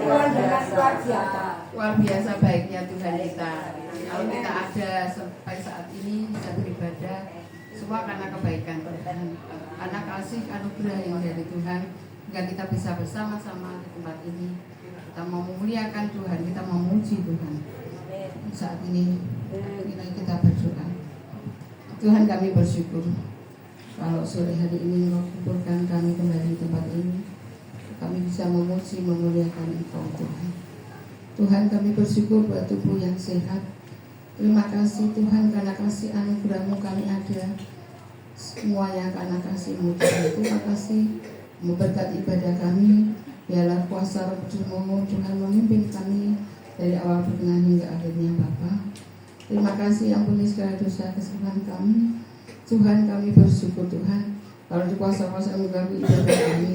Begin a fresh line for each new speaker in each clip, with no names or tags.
Luar biasa baiknya Tuhan kita. Kalau kita ada sampai saat ini bisa beribadah, semua karena kebaikan Tuhan, karena kasih anugerah yang dari Tuhan, hingga kita bisa bersama-sama di tempat ini. Kita mau memuliakan Tuhan, kita mau memuji Tuhan. Saat ini kita berdoa. Tuhan, kami bersyukur kalau sore hari ini Engkau kumpulkan kami kembali di tempat ini, kami bisa memuji, memuliakan Engkau Tuhan. Tuhan, kami bersyukur buat tubuh yang sehat. Terima kasih Tuhan karena kasih anugerah-Mu kami ada. Semuanya karena kasih-Mu Tuhan. Terima kasih memberkati ibadah kami. Biarlah kuasa Roh Kudus-Mu Tuhan memimpin kami dari awal pertengahan hingga akhirnya Bapa. Terima kasih ampuni segala dosa kesalahan kami. Tuhan, kami bersyukur Tuhan kalau di kuasa-kuasa mengganggu ibadah kami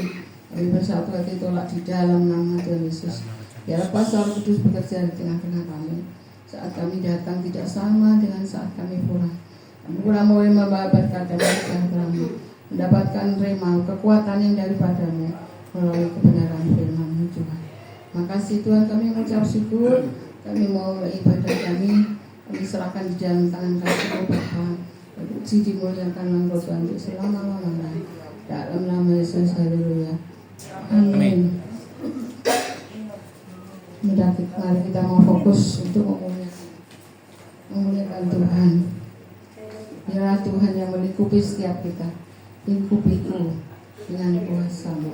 bersatu hati tolak di dalam nama Tuhan Yesus. Biarlah kuasa Roh Kudus bekerja di tengah-tengah kami. Saat kami datang tidak sama dengan saat kami pulang. Kami pulang boleh membawa berkat dan sejahtera-Mu, mendapatkan rema, kekuatan yang daripadamu melalui kebenaran firman-Mu Tuhan. Makasih Tuhan, kami mengucap syukur. Kami mau ibadah kami serahkan di dalam tangan kasih-Mu Bapa. Puji dimuliakan Engkau Tuhan untuk selama-lamanya. Dalam nama Yesus, haleluya. Amin. Mari kita mau fokus untuk memuliakan Tuhan. Biarlah Tuhan yang melingkupi setiap kita, lingkupiku dengan kuasa-Mu.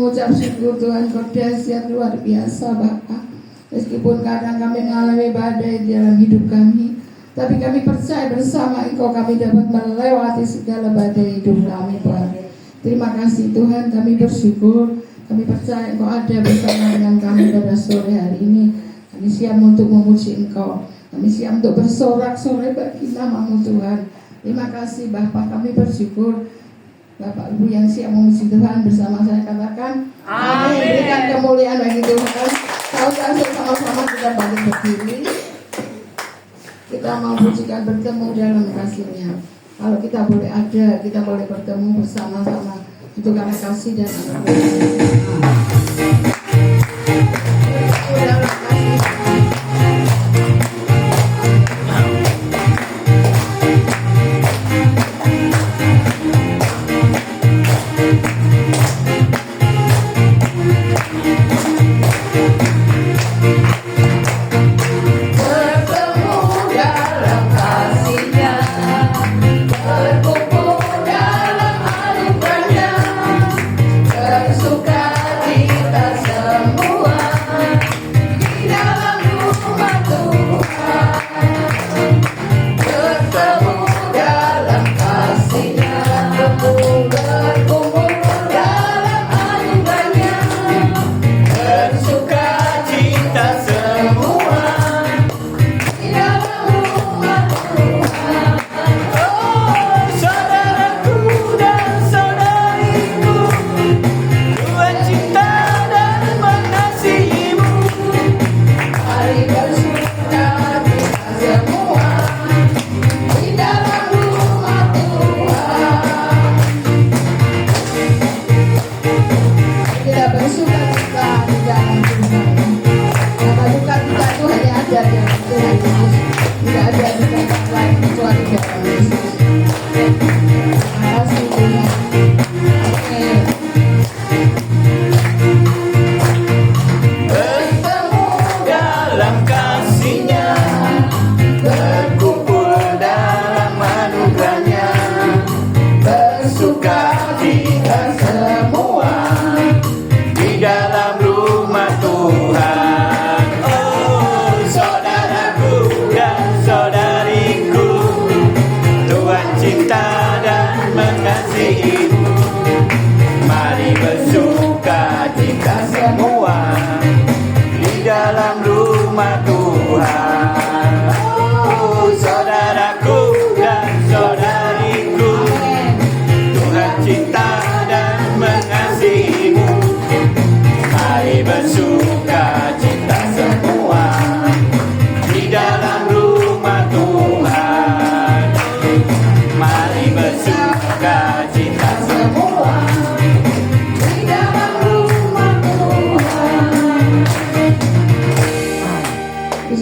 mengucap syukur Tuhan, Kau dahsyat luar biasa Bapa. Meskipun kadang kami mengalami badai di dalam hidup kami, Tapi kami percaya bersama Engkau kami dapat melewati segala badai hidup kami, Tuhan. Terima kasih Tuhan, kami bersyukur. Kami percaya Engkau ada bersama dengan kami pada sore hari ini. Kami siap untuk memuji Engkau. Kami siap untuk bersorak-sorai bagi nama-Mu Tuhan. Terima kasih Bapak, kami bersyukur. Bapak Ibu yang siap memuji Tuhan bersama saya katakan amin. Berikan kemuliaan bagi Tuhan. Saudara sama-sama kita balik berdiri. Kita mau pujikan bertemu dalam kasih-Nya. Kalau kita boleh ada, kita boleh bertemu bersama-sama untuk karena kasih dan anugerah.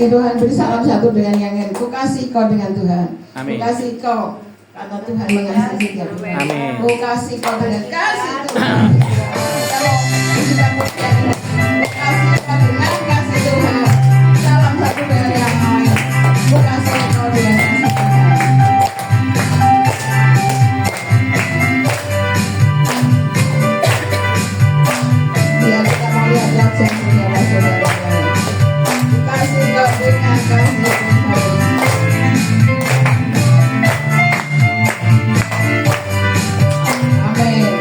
Tuhan beri salam satu dengan yang lain. Ku kasih kau dengan Tuhan. Amin. Ku kasih kau karena Tuhan mengasihi setiap kita. Amin. Ku kasih kau dengan kasih Tuhan. Kalau kita punya ku kasih kau dengan kasih Tuhan. Salam satu dengan yang lain. Ku kasih kau dengan kasih Tuhan. Biar kita mau lihat wajah saudara-saudara. Kasih kau dengan kasih Tuhan. Amin.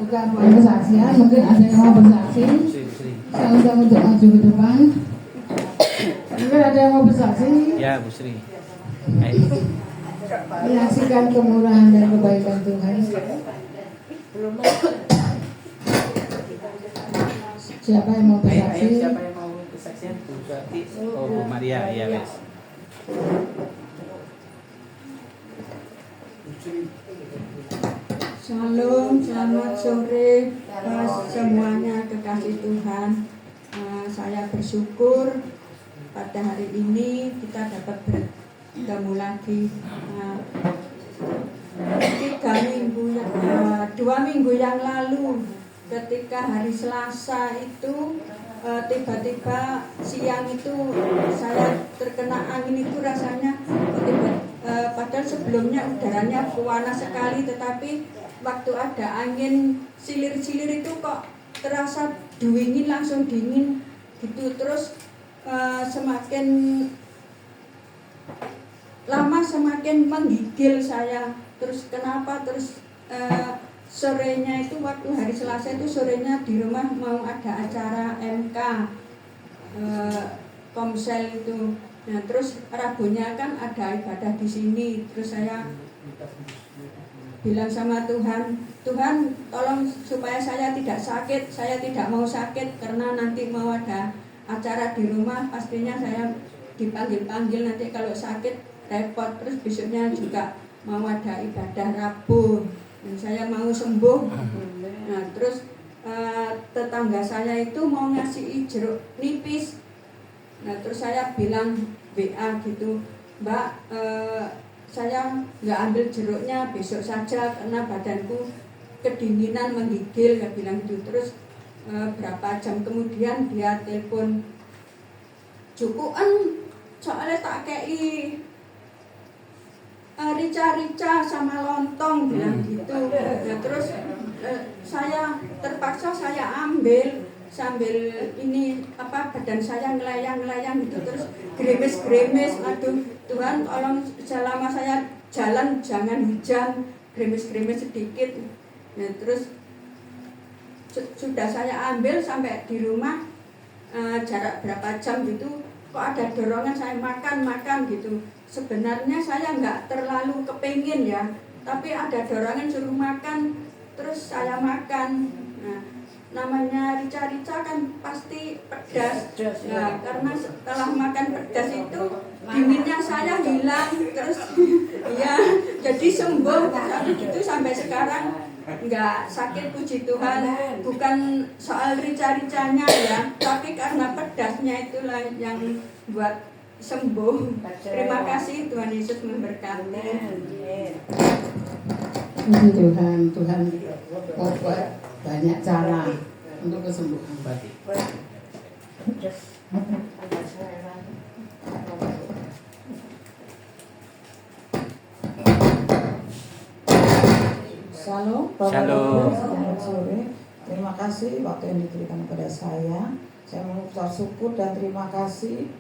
bukan ruang kesaksian, mungkin ada yang mau bersaksi. Saya undang untuk maju ke depan. Mungkin ada yang mau bersaksi.
Ya, Bu Sri.
Menyaksikan kemurahan dan kebaikan Tuhan. Siapa yang mau bersaksi?
Siapa yang mau bersaksian? Oh, Bu Maria, iya wes.
Shalom, selamat sore semuanya kekasih Tuhan. Saya bersyukur pada hari ini kita dapat bertemu lagi. 2 minggu yang lalu ketika hari Selasa itu tiba-tiba siang itu saya terkena angin itu rasanya padahal sebelumnya udaranya panas sekali, tetapi waktu ada angin silir-silir itu kok terasa dingin, langsung dingin gitu. Terus semakin lama semakin menggigil saya. Terus kenapa? Terus sorenya itu waktu hari Selasa itu sorenya di rumah mau ada acara MK Komsel itu. Nah terus Rabunya kan ada ibadah di sini. Terus saya bilang sama Tuhan, Tuhan tolong supaya saya tidak sakit. Saya tidak mau sakit karena nanti mau ada acara di rumah. Pastinya saya dipanggil-panggil, nanti kalau sakit repot. Terus besoknya juga mau ada ibadah Rabu dan saya mau sembuh. Nah terus tetangga saya itu mau ngasih jeruk nipis. Nah terus saya bilang WA gitu, Mbak, saya nggak ambil jeruknya, besok saja karena badanku kedinginan menggigil, saya bilang gitu. Terus berapa jam kemudian dia telepon, cukupan soalnya tak kei rica-rica sama lontong, bilang gitu. Nah, terus saya terpaksa saya ambil sambil ini badan saya ngelayang gitu. Terus gremes, aduh Tuhan tolong selama saya jalan jangan hujan, gremes sedikit. Nah terus sudah saya ambil sampai di rumah, jarak berapa jam gitu, kok ada dorongan saya makan gitu. Sebenarnya saya nggak terlalu kepengin ya, tapi ada dorongan suruh makan, terus saya makan. Nah, namanya rica-rica kan pasti pedas. Nah, karena setelah makan pedas itu dinginnya saya hilang, terus ya jadi sembuh. Itu sampai sekarang nggak sakit, puji Tuhan. Bukan soal rica-ricanya ya, tapi karena pedasnya itulah yang buat sembuh. Terima kasih, Tuhan Yesus memberkati.
Puji Tuhan, Tuhan mau buat banyak cara untuk kesembuhan.
Shalom, selamat sore. Terima kasih waktu yang diberikan kepada saya. Saya mengucap syukur dan terima kasih.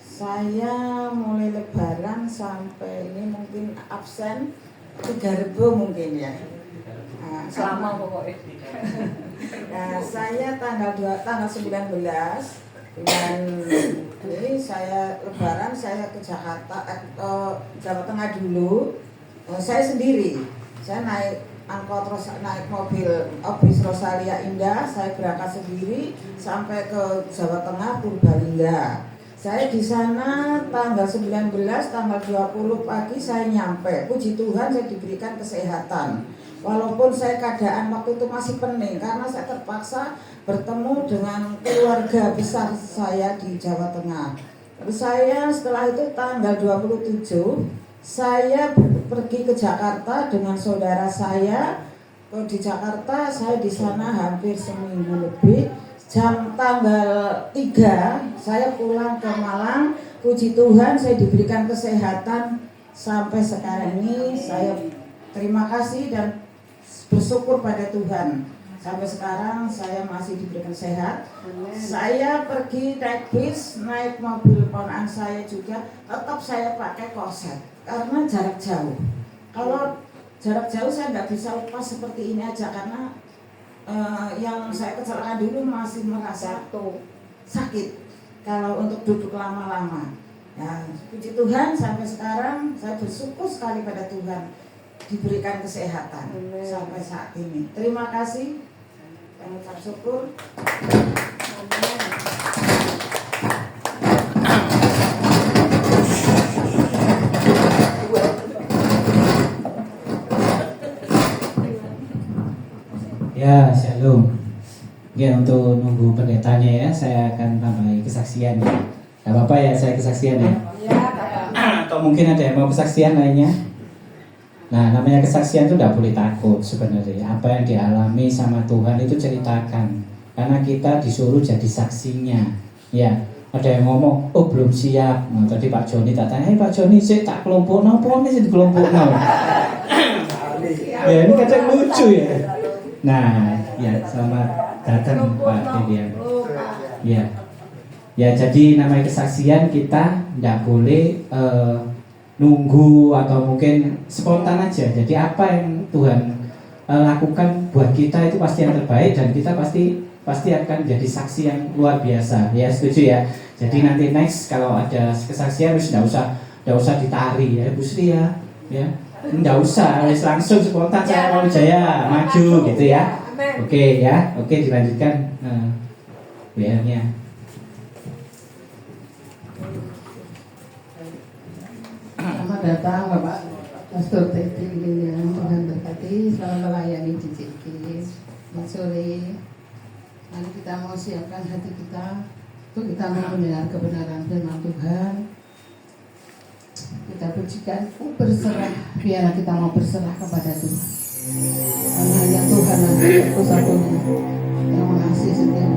Saya mulai Lebaran sampai ini mungkin absen 3 Rebo mungkin ya. Selama pokoknya. Nah, saya tanggal 19 bulan ini saya Lebaran, saya ke Jakarta, Jawa Tengah dulu. Saya sendiri. Saya naik angkot, naik mobil bis Rosalia Indah. Saya berangkat sendiri sampai ke Jawa Tengah, Purbalingga. Saya di sana tanggal 19, tanggal 20 pagi saya nyampe. Puji Tuhan saya diberikan kesehatan. Walaupun saya keadaan waktu itu masih pening karena saya terpaksa bertemu dengan keluarga besar saya di Jawa Tengah. Lalu saya setelah itu tanggal 27 saya pergi ke Jakarta dengan saudara saya. Di Jakarta saya di sana hampir seminggu lebih. Jam tanggal 3 saya pulang ke Malang. Puji Tuhan saya diberikan kesehatan sampai sekarang ini. Saya terima kasih dan bersyukur pada Tuhan. Sampai sekarang saya masih diberikan sehat. Saya pergi naik bis, naik mobil ponakan saya juga, tetap saya pakai korset karena jarak jauh. Kalau jarak jauh saya nggak bisa lepas seperti ini aja karena yang saya kecelakaan dulu masih merasa sakit kalau untuk duduk lama-lama. Ya, puji Tuhan sampai sekarang saya bersyukur sekali pada Tuhan diberikan kesehatan sampai saat ini. Terima kasih. Saya mengucap syukur.
Ya, shalom. Ya, untuk nunggu pendetanya ya, saya akan tambahi kesaksian ya. Gak apa-apa ya, saya kesaksian ya. Atau mungkin ada yang mau kesaksian lainnya. Nah, namanya kesaksian itu tidak boleh takut sebenarnya. Apa yang dialami sama Tuhan itu ceritakan. Karena kita disuruh jadi saksinya. Ya, ada yang ngomong, oh belum siap. Nah, tadi Pak Joni tak tanya, Pak Joni sih tak kelompok nopo nih di kelompok nopo. Ya, ini kadang lucu ya. Nah, ya selamat datang Pak Dedian. Ya, ya jadi namanya kesaksian kita tidak boleh nunggu atau mungkin spontan aja. Jadi apa yang Tuhan lakukan buat kita itu pasti yang terbaik dan kita pasti akan jadi saksi yang luar biasa. Ya setuju ya. Jadi nanti next kalau ada kesaksian harus tidak usah ditari ya Bu Sri ya. Nggak usah, langsung spontan saya mau Jaya maju gitu ya. Oke ya, oke dilanjutkan WR-nya.
Selamat datang Bapak Pastor Teti yang Tuhan berkati, selamat melayani JJK. Selamat sore. Mari kita mau siapkan hati kita untuk kita mau mendengar kebenaran firman Tuhan. Kita pujikan, berserah, biar kita mau berserah kepada Tuhan. Karena hanya Tuhan yang satu-satunya yang mengasihi setiap.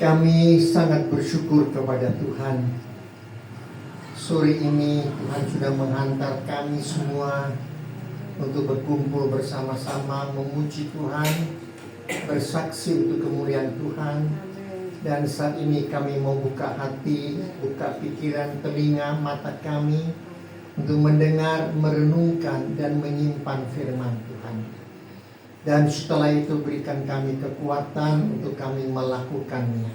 Kami sangat bersyukur kepada Tuhan. Sore ini Tuhan sudah menghantar kami semua untuk berkumpul bersama-sama memuji Tuhan, bersaksi untuk kemuliaan Tuhan. Dan saat ini kami mau buka hati, buka pikiran, telinga, mata kami untuk mendengar, merenungkan, dan menyimpan firman Tuhan. Dan setelah itu berikan kami kekuatan untuk kami melakukannya.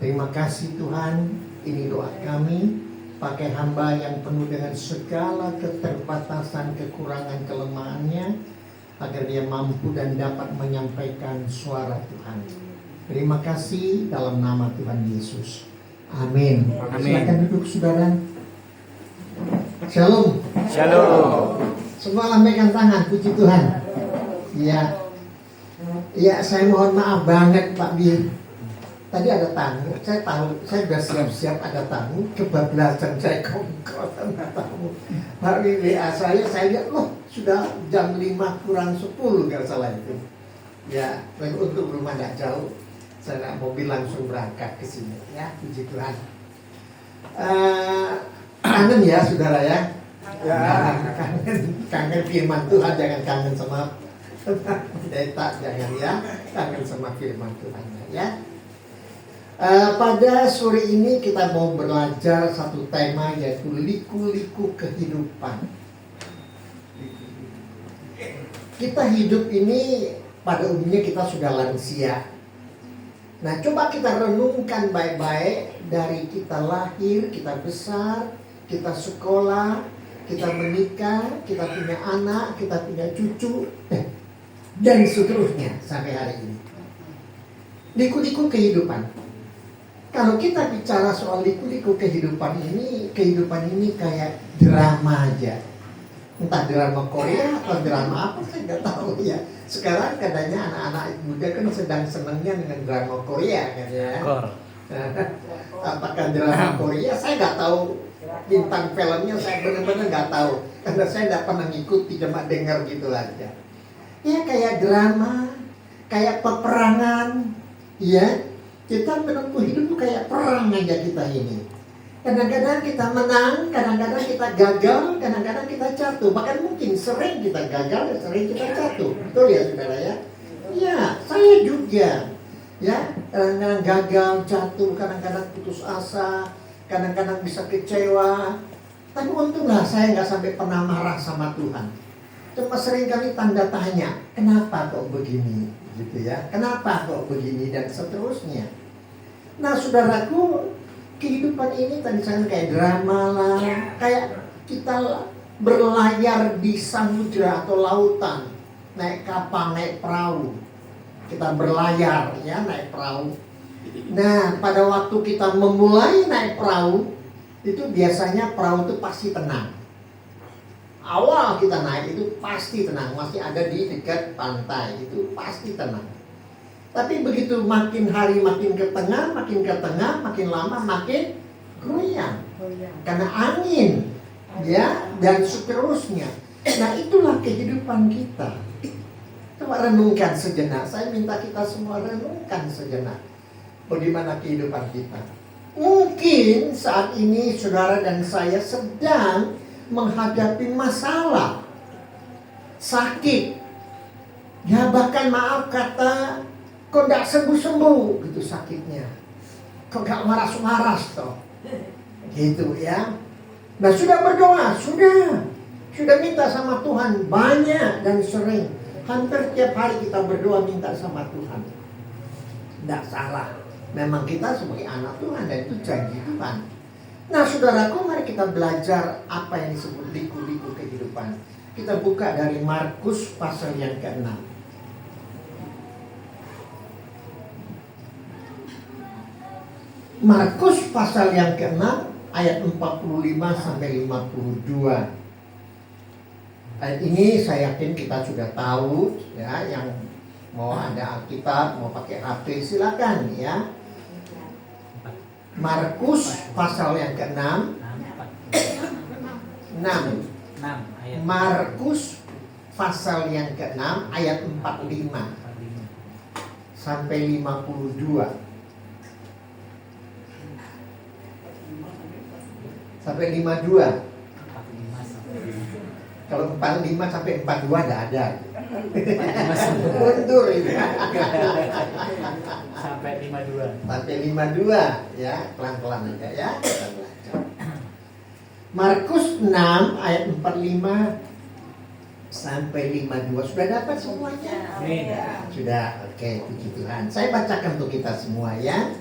Terima kasih Tuhan, ini doa kami. Pakai hamba yang penuh dengan segala keterbatasan, kekurangan, kelemahannya, agar dia mampu dan dapat menyampaikan suara Tuhan. Terima kasih dalam nama Tuhan Yesus. Amin. Silakan duduk saudara. Shalom.
Shalom.
Semua lambaikan tangan, puji Tuhan. Iya. Iya, saya mohon maaf banget Pak Bir. Tadi ada tamu, saya tahu, saya sudah siap-siap ada tamu, kebablasan saya kongkol sama tamu. Pak Bir WA saya lihat loh sudah jam 5 kurang 10 kalau salah itu. Ya, untuk rumah tidak jauh, saya naik mobil langsung berangkat ke sini. Ya, puji Tuhan. Kangen ya saudara ya. Ya, kangen firman Tuhan, jangan kangen sama pendeta, jangan ya, kangen sama firman Tuhan ya. Pada sore ini kita mau belajar satu tema, yaitu liku-liku kehidupan. Kita hidup ini pada umumnya kita sudah lansia. Nah, coba kita renungkan baik-baik dari kita lahir, kita besar, kita sekolah, kita menikah, kita punya anak, kita punya cucu, dan seterusnya sampai hari ini. Liku-liku kehidupan. Kalau kita bicara soal liku-liku kehidupan ini kayak drama aja. Entah drama Korea atau drama apa, saya nggak tahu ya. Sekarang katanya anak-anak muda kan sedang senangnya dengan drama Korea kan ya. Apakah drama Korea? Saya nggak tahu bintang filmnya, saya benar-benar nggak tahu. Karena saya nggak pernah ngikuti, cuma dengar gitu aja. Ya kayak drama, kayak peperangan, ya. Kita menempuh hidup tuh kayak perang aja kita ini. Kadang-kadang kita menang, kadang-kadang kita gagal, kadang-kadang kita jatuh. Bahkan mungkin sering kita gagal dan sering kita jatuh. Betul ya saudara ya? Ya, saya juga. Ya, kadang-kadang gagal, jatuh, kadang-kadang putus asa, kadang-kadang bisa kecewa. Tapi untunglah saya nggak sampai pernah marah sama Tuhan. Cuma sering kali tanda tanya, kenapa kok begini? Gitu ya, kenapa kok begini dan seterusnya. Nah saudaraku, kehidupan ini tadi saya kayak drama lah, kayak kita berlayar di samudra atau lautan, naik kapal, naik perahu, kita berlayar ya, naik perahu. Nah pada waktu kita memulai naik perahu, itu biasanya perahu itu pasti tenang. Awal kita naik itu pasti tenang, masih ada di dekat pantai, itu pasti tenang. Tapi begitu makin hari makin ke tengah, makin lama makin goyang. Karena angin, ya, dan seterusnya. Nah itulah kehidupan kita. Coba renungkan sejenak. Saya minta kita semua renungkan sejenak. Bagaimana kehidupan kita. Mungkin saat ini saudara dan saya sedang menghadapi masalah, sakit. Ya bahkan maaf kata, kok gak sembuh-sembuh gitu sakitnya. Kok gak waras-waras toh. Gitu ya. Nah sudah berdoa, sudah minta sama Tuhan banyak dan sering. Hampir tiap hari kita berdoa minta sama Tuhan. Tidak salah. Memang kita sebagai anak Tuhan dan itu janji Tuhan. Nah saudaraku, mari kita belajar apa yang disebut liku-liku kehidupan. Kita buka dari Markus pasal yang ke-6. Markus pasal yang ke-6 ayat 45 sampai 52. Ayat ini saya yakin kita sudah tahu ya, yang mau ada Alkitab, mau pakai HP silakan ya. Markus pasal yang ke-6 Markus pasal yang ke-6 ayat 45 sampai 52. Sampai 52. Kalau 45 sampai 42 enggak ada. Mundur itu.
Sampai 52.
Sampai 52 ya, pelan-pelan aja ya. Kita belajar. Markus 6 ayat 45 sampai 52 sudah dapat semuanya?
Amin.
Sudah, oke, puji Tuhan. Saya bacakan untuk kita semua ya.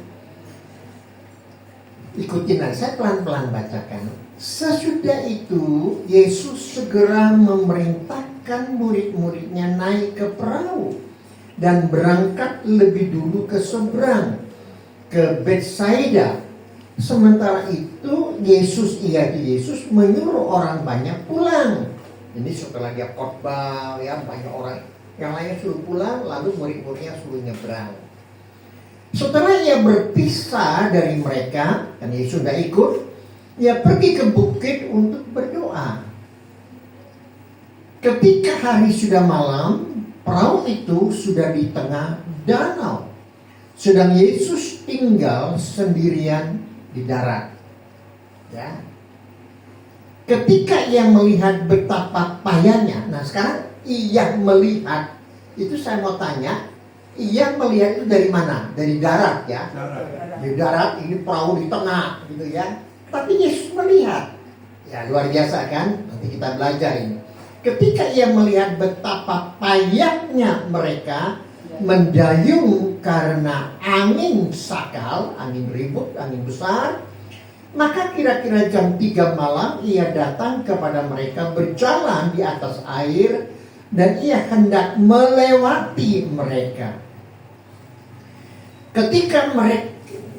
Ikutin aja, saya pelan-pelan bacakan. Sesudah itu, Yesus segera memerintahkan murid-muridnya naik ke perahu dan berangkat lebih dulu ke seberang, ke Betsaida. Sementara itu, Yesus menyuruh orang banyak pulang. Ini setelah dia khotbah, ya banyak orang yang lainnya suruh pulang, lalu murid-muridnya suruh nyebrang. Setelah ia berpisah dari mereka, dan Yesus sudah ikut, ia pergi ke bukit untuk berdoa. Ketika hari sudah malam, perahu itu sudah di tengah danau, sedang Yesus tinggal sendirian di darat. Ya. Ketika ia melihat betapa payahnya, nah sekarang ia melihat, itu saya mau tanya, ia melihat itu dari mana? Dari darat ya? Di darat, ini perahu di tengah gitu ya. Tapi Yesus melihat, ya luar biasa kan? Nanti kita belajar ini. Ketika ia melihat betapa payahnya mereka mendayung karena angin sakal, angin ribut, angin besar, maka kira-kira jam 3 malam ia datang kepada mereka berjalan di atas air dan ia hendak melewati mereka. Ketika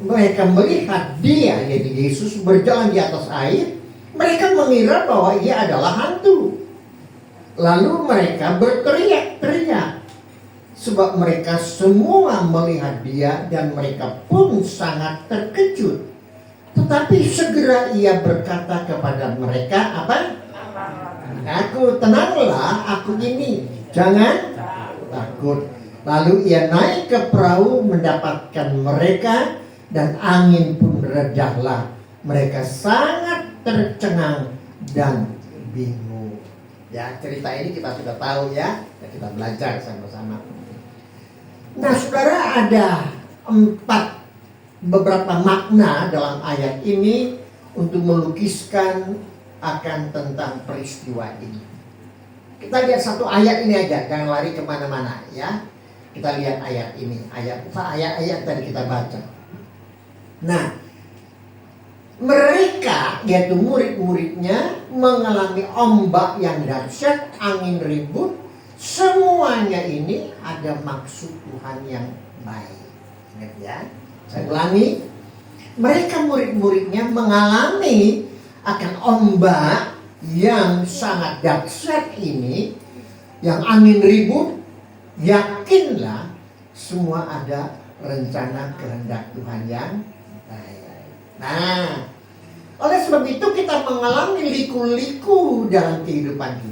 mereka melihat dia, yaitu Yesus berjalan di atas air, mereka mengira bahwa ia adalah hantu. Lalu mereka berteriak-teriak, sebab mereka semua melihat dia dan mereka pun sangat terkejut. Tetapi segera ia berkata kepada mereka, apa? Tenanglah, aku ini, jangan takut. Lalu ia naik ke perahu mendapatkan mereka, dan angin pun redahlah. Mereka sangat tercengang dan bingung. Ya, cerita ini kita sudah tahu ya, kita belajar sama-sama. Nah, saudara, ada beberapa makna dalam ayat ini untuk melukiskan akan tentang peristiwa ini. Kita lihat satu ayat ini aja, jangan lari kemana-mana ya. Kita lihat ayat ini, ayat-ayat tadi kita baca. Nah, mereka, yaitu murid-muridnya, mengalami ombak yang dahsyat, angin ribut. Semuanya ini ada maksud Tuhan yang baik. Ingat ya, saya ulangi. Mereka murid-muridnya mengalami akan ombak yang sangat dahsyat ini, yang angin ribut. Yakinlah semua ada rencana kehendak Tuhan yang baik. Nah, oleh sebab itu kita mengalami liku-liku dalam kehidupan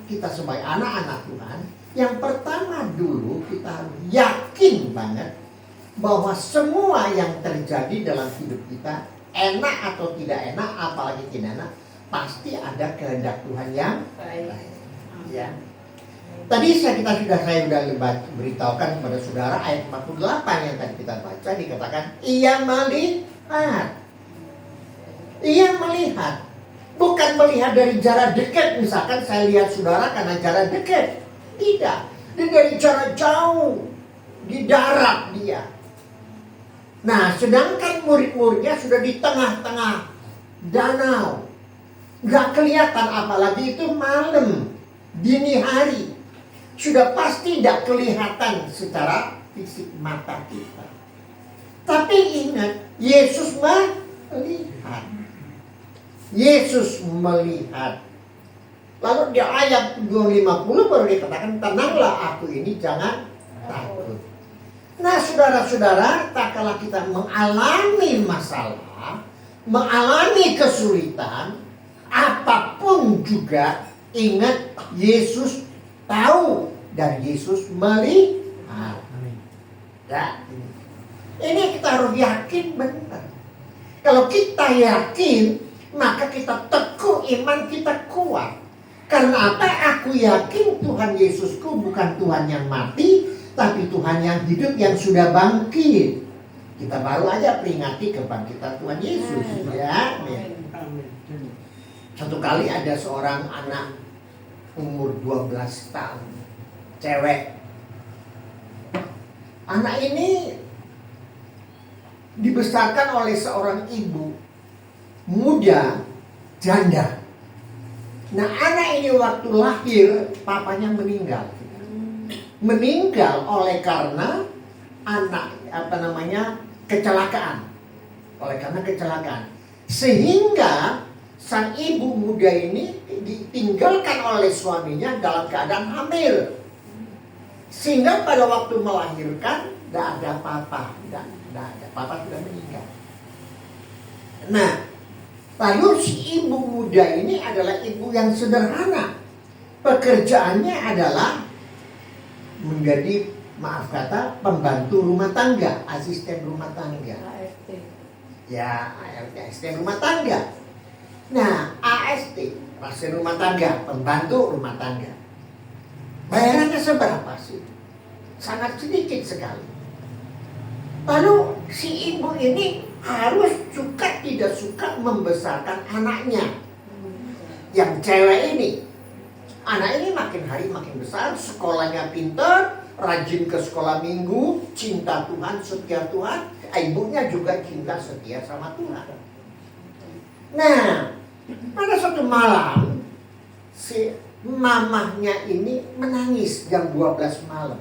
kita sebagai anak-anak Tuhan. Yang pertama dulu kita harus yakin banget bahwa semua yang terjadi dalam hidup kita, enak atau tidak enak, apalagi tidak enak, pasti ada kehendak Tuhan yang baik. Ya. Tadi saya sudah beritahukan kepada saudara ayat 48 yang tadi kita baca, dikatakan ia melihat. Ia melihat. Bukan melihat dari jarak dekat, misalkan saya lihat saudara karena jarak dekat. Tidak. Dia dari jarak jauh. Di darat dia. Nah, sedangkan murid-muridnya sudah di tengah-tengah danau. Gak kelihatan, apalagi itu malam, dini hari. Sudah pasti tidak kelihatan secara fisik mata kita. Tapi ingat, Yesus melihat. Yesus melihat. Lalu di ayat 250 baru dikatakan, tenanglah aku ini, jangan takut. Nah, saudara-saudara, tak kala kita mengalami masalah, mengalami kesulitan, apapun juga, ingat Yesus tahu dan Yesus melihat. Ya, ini kita harus yakin benar. Kalau kita yakin, maka kita teguh, iman kita kuat. Karena apa? Aku yakin Tuhan Yesusku bukan Tuhan yang mati, tapi Tuhan yang hidup, yang sudah bangkit. Kita baru aja peringati kebangkitan Tuhan Yesus, ya. Satu kali ada seorang anak umur 12 tahun, cewek. Anak ini dibesarkan oleh seorang ibu muda, janda. Nah, anak ini waktu lahir papanya meninggal. Meninggal oleh karena kecelakaan. Oleh karena kecelakaan. Sehingga sang ibu muda ini ditinggalkan oleh suaminya dalam keadaan hamil. Sehingga pada waktu melahirkan tidak ada papa, tidak ada, papa sudah meninggal. Nah, lalu si ibu muda ini adalah ibu yang sederhana. Pekerjaannya adalah menjadi, maaf kata, pembantu rumah tangga, asisten rumah tangga.
AST.
Ya, asisten rumah tangga. Nah, AST, asisten rumah tangga, pembantu rumah tangga. Bayarannya seberapa sih? Sangat sedikit sekali. Lalu si ibu ini harus suka tidak suka membesarkan anaknya. Yang cewek ini. Anak ini makin hari makin besar, sekolahnya pintar, rajin ke sekolah minggu, cinta Tuhan, setia Tuhan. Ibunya juga cinta setia sama Tuhan. Nah, pada suatu malam si mamahnya ini menangis jam 12 malam.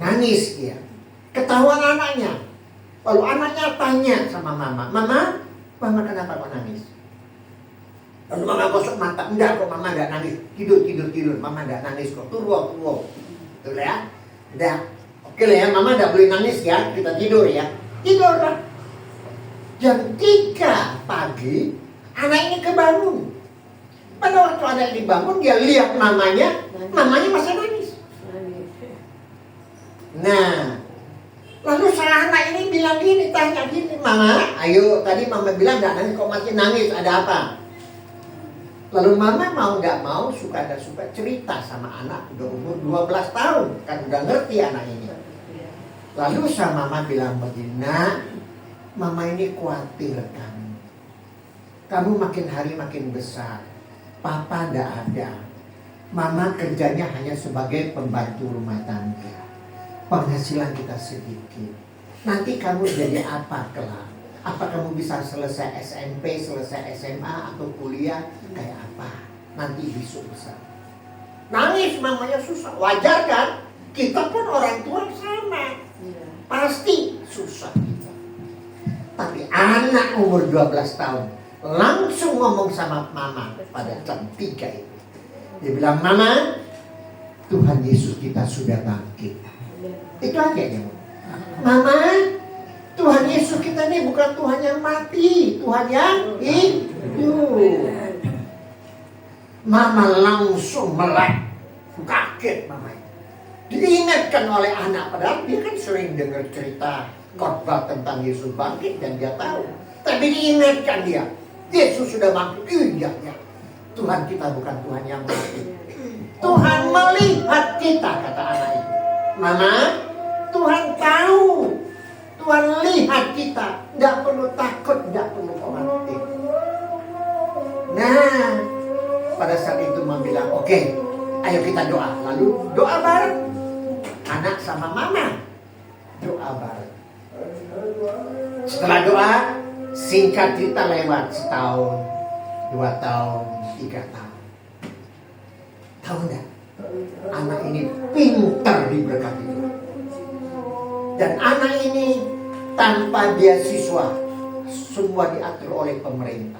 Nangis dia. Ketahuan anaknya. Lalu anaknya tanya sama mama, Mama kenapa kok nangis? Lalu mama gosok mata, enggak kok mama enggak nangis. Tidur, mama enggak nangis kok. Turuo. Betul ya? Udah. Oke lah ya, mama enggak boleh nangis ya. Kita tidur ya. Tidur lah. Jam 3 pagi, anak ini kebangun. Pada waktu anak ini bangun, dia lihat mamanya masih nangis. Nah, lalu sang anak ini bilang gini, tanya gini, Mama, ayo tadi mama bilang enggak nangis, kok masih nangis, ada apa? Lalu mama mau nggak mau, suka dan suka cerita sama anak udah umur 12 tahun, kan udah ngerti anak ini. Lalu sama mama bilang begini, Nak, mama ini khawatir kamu makin hari makin besar, papa nggak ada, mama kerjanya hanya sebagai pembantu rumah tangga, penghasilan kita sedikit. Nanti kamu jadi apa kelak? Apa kamu bisa selesai SMP, selesai SMA atau kuliah? Kayak apa? Nanti besok besar. Nangis mamanya susah. Wajar kan? Kita pun orang tua sama. Pasti susah kita. Tapi anak umur 12 tahun langsung ngomong sama mama pada jam 3 itu. Dia bilang, Mama, Tuhan Yesus kita sudah bangkit. Itu aja dia. Mama, Tuhan Yesus kita ini bukan Tuhan yang mati, Tuhan yang hidup. Mama langsung melek, kaget mama. Diingatkan oleh anak, padahal dia kan sering dengar cerita khotbah tentang Yesus bangkit dan dia tahu. Tapi diingatkan dia, Yesus sudah bangkit. Iya. Tuhan kita bukan Tuhan yang mati. Tuhan melihat kita, kata anak itu. Mama, Tuhan tahu. Tuhan lihat kita, tidak perlu takut, tidak perlu khawatir. Nah, pada saat itu mama bilang, oke, ayo kita doa. Lalu doa bareng, anak sama mama doa bareng. Setelah doa, singkat cerita lewat setahun, 2 tahun, 3 tahun. Tahu nggak? Anak ini pintar diberkati Tuhan. Dan anak ini tanpa beasiswa, semua diatur oleh pemerintah.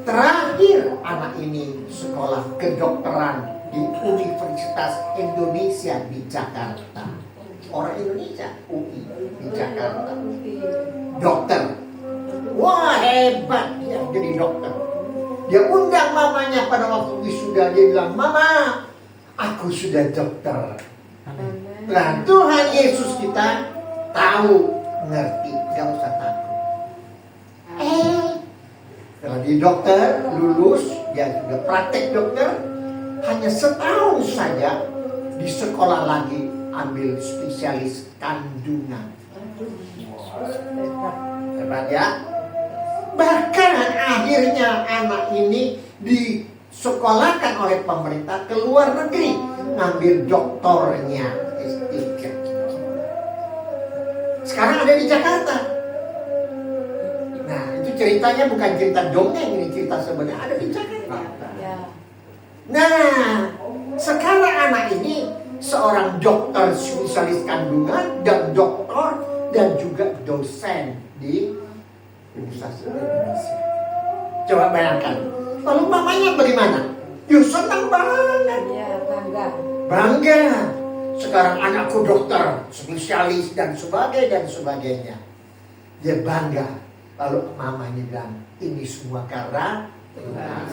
Terakhir anak ini sekolah kedokteran di Universitas Indonesia di Jakarta. Orang Indonesia, UI di Jakarta. Dokter. Wah, hebat dia jadi dokter. Dia undang mamanya pada waktu wisuda, dia bilang, Mama, aku sudah dokter. Nah, Tuhan Yesus kita tahu, ngerti, gak usah takut. Kalau di dokter lulus, dia sudah praktek dokter, hanya setahun saja di sekolah lagi ambil spesialis kandungan. Hebat ya. Bahkan akhirnya anak ini disekolahkan oleh pemerintah ke luar negeri, ngambil doktornya S3. Sekarang ada di Jakarta. Nah, itu ceritanya bukan cerita dongeng, ini cerita sebenarnya ada di Jakarta. Nah, sekarang anak ini seorang dokter spesialis kandungan dan doktor dan juga dosen di Universitas Indonesia. Coba bayangkan. Lalu mamanya bagaimana? Ya senang banget. Bangga. Sekarang anakku dokter, spesialis dan sebagainya. Dia bangga. Lalu mamanya bilang, ini semua karena Tuhan.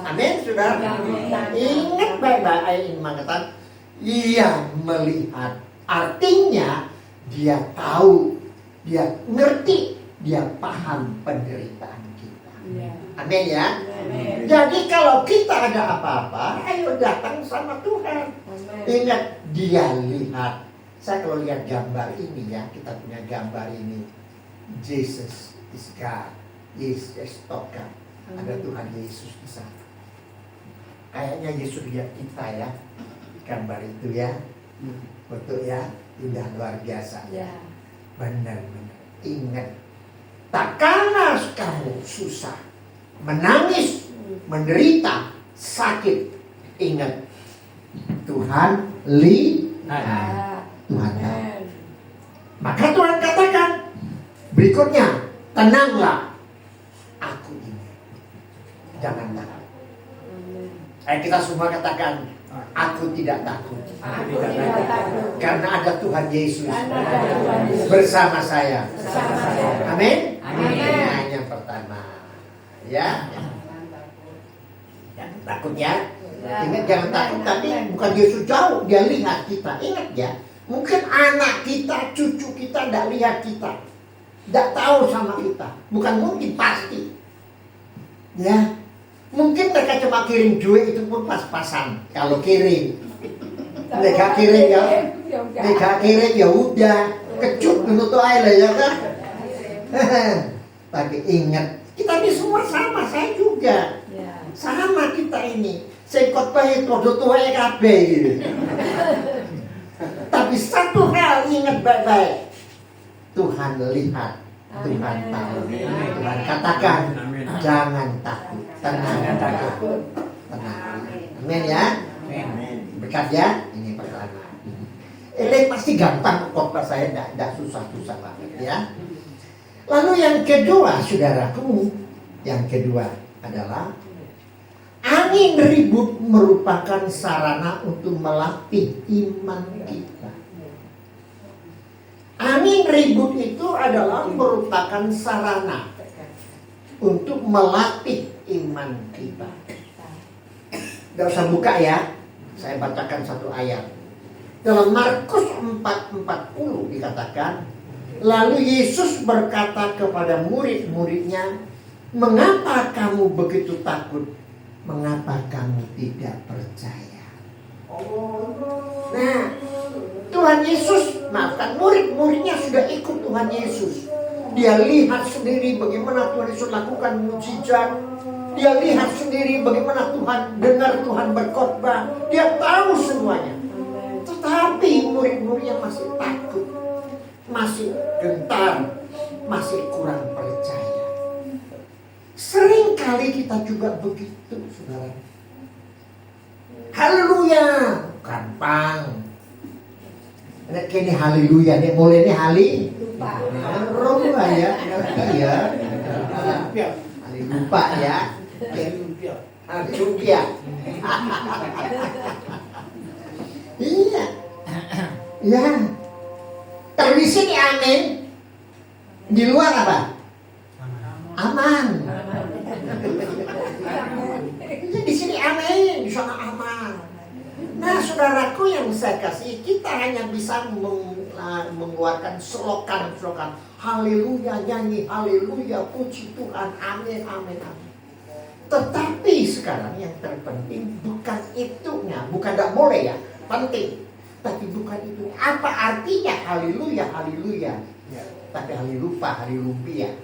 Amin, saudara. Ingat baik-baik ayat ini mengatakan, ia melihat. Artinya dia tahu, dia ngerti, dia paham penderitaan kita. Amin ya. Jadi kalau kita ada apa-apa, ayo datang sama Tuhan. Ingat, dia lihat. Saya kalau lihat gambar ini ya, kita punya gambar ini. Jesus is God. Yesus Tuhan. Ada Tuhan Yesus di sana. Kayaknya Yesus lihat kita ya. Gambar itu ya. Betul ya. Indah luar biasa. Benar-benar. Ingat. Tak karena kamu susah, menangis, menderita, sakit. Ingat, Tuhan lihat. Tuhan tahu. Maka Tuhan katakan berikutnya, tenanglah, aku ini. Jangan takut. Ayo kita semua katakan, aku tidak takut. Karena ada Tuhan Yesus bersama saya. Amin. Nah, yang pertama, ya. Jangan takut ya. Ingat, jangan takut. Tapi bukan Yesus jauh, dia lihat kita. Ingat ya. Mungkin anak kita, cucu kita tidak lihat kita, tidak tahu sama kita. Bukan mungkin, pasti. Ya. Mungkin mereka cuma kirim duit, itu pun pas-pasan. Kalau kirim, mereka kirim ya udah, kecut dulu tuh aja ya kan. Tapi ingat, kita ini semua sama, saya juga. Sama kita ini. Saya khotbah produk tua EKB gitu. Tapi satu hal ingat baik-baik. Tuhan lihat, Tuhan tahu. Tuhan katakan, jangan takut. Tenang. Amin ya. Berkat ya. Ini pertama. Ini pasti gampang khotbah saya, tidak susah-susah banget ya. Lalu yang kedua, saudaraku, yang kedua adalah angin ribut merupakan sarana untuk melatih iman kita. Angin ribut itu adalah merupakan sarana untuk melatih iman kita. Tidak usah buka ya. Saya bacakan satu ayat. Dalam Markus 4:40 dikatakan, lalu Yesus berkata kepada murid-muridnya, mengapa kamu begitu takut? Mengapa kamu tidak percaya? Nah, Tuhan Yesus, maafkan, murid-muridnya sudah ikut Tuhan Yesus. Dia lihat sendiri bagaimana Tuhan Yesus lakukan mujizat. Dia lihat sendiri bagaimana Tuhan dengar Tuhan berkhotbah. Dia tahu semuanya. Tetapi murid-muridnya masih takut, masih gentar, masih kurang percaya. Seringkali kita juga begitu, saudara. Haleluya, gampang. Ini haleluya, ini mulai ini lupa ya, iya. Lupa ya. Haleluya. Iya. Ya. Kalau di sini amin, di luar apa? Aman. Di sini amin, di sana aman. Nah, saudaraku yang saya kasih, kita hanya bisa mengeluarkan slogan haleluya, nyanyi haleluya, puji Tuhan, amin, amin, amin. Tetapi sekarang yang terpenting bukan itunya, bukan tidak boleh ya, penting. Tapi bukan itu. Apa artinya haleluya, haleluya? Ya, tapi halelupa, halelumpia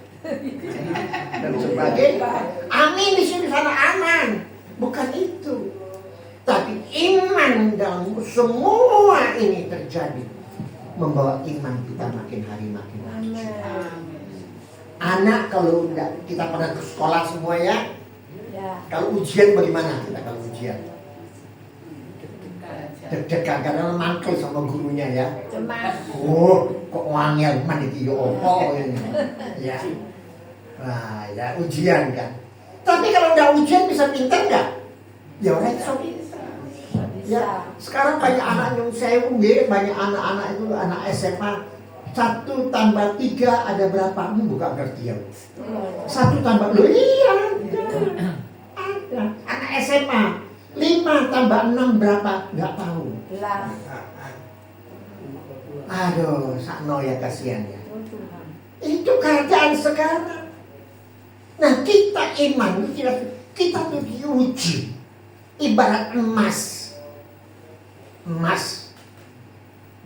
dan sebagainya. Amin di sini sana aman. Bukan itu. Tapi iman dalam semua ini terjadi membawa iman kita makin hari makin maju. Anak kalau udah kita pernah ke sekolah semua ya. Kalau ujian bagaimana kita kalau ujian? Deg-degan karena mantul sama gurunya ya. Oh, kok wangel man iki yo opo ini. Ya. Nah, ya ujian kan. Tapi kalau udah ujian bisa pintar enggak? Ya ora iso. Ya, sekarang banyak anak yang saya banyak anak-anak itu anak SMA 1 tambah 3 ada berapa? Ini bukan ngerti ya. 1 tambah loh iya. Ada. Anak SMA 5 tambah 6 berapa? Nggak tahu. Aduh, sakno ya kasihan ya. Itu keadaan sekarang. Nah kita iman kita tuh diuji. Ibarat emas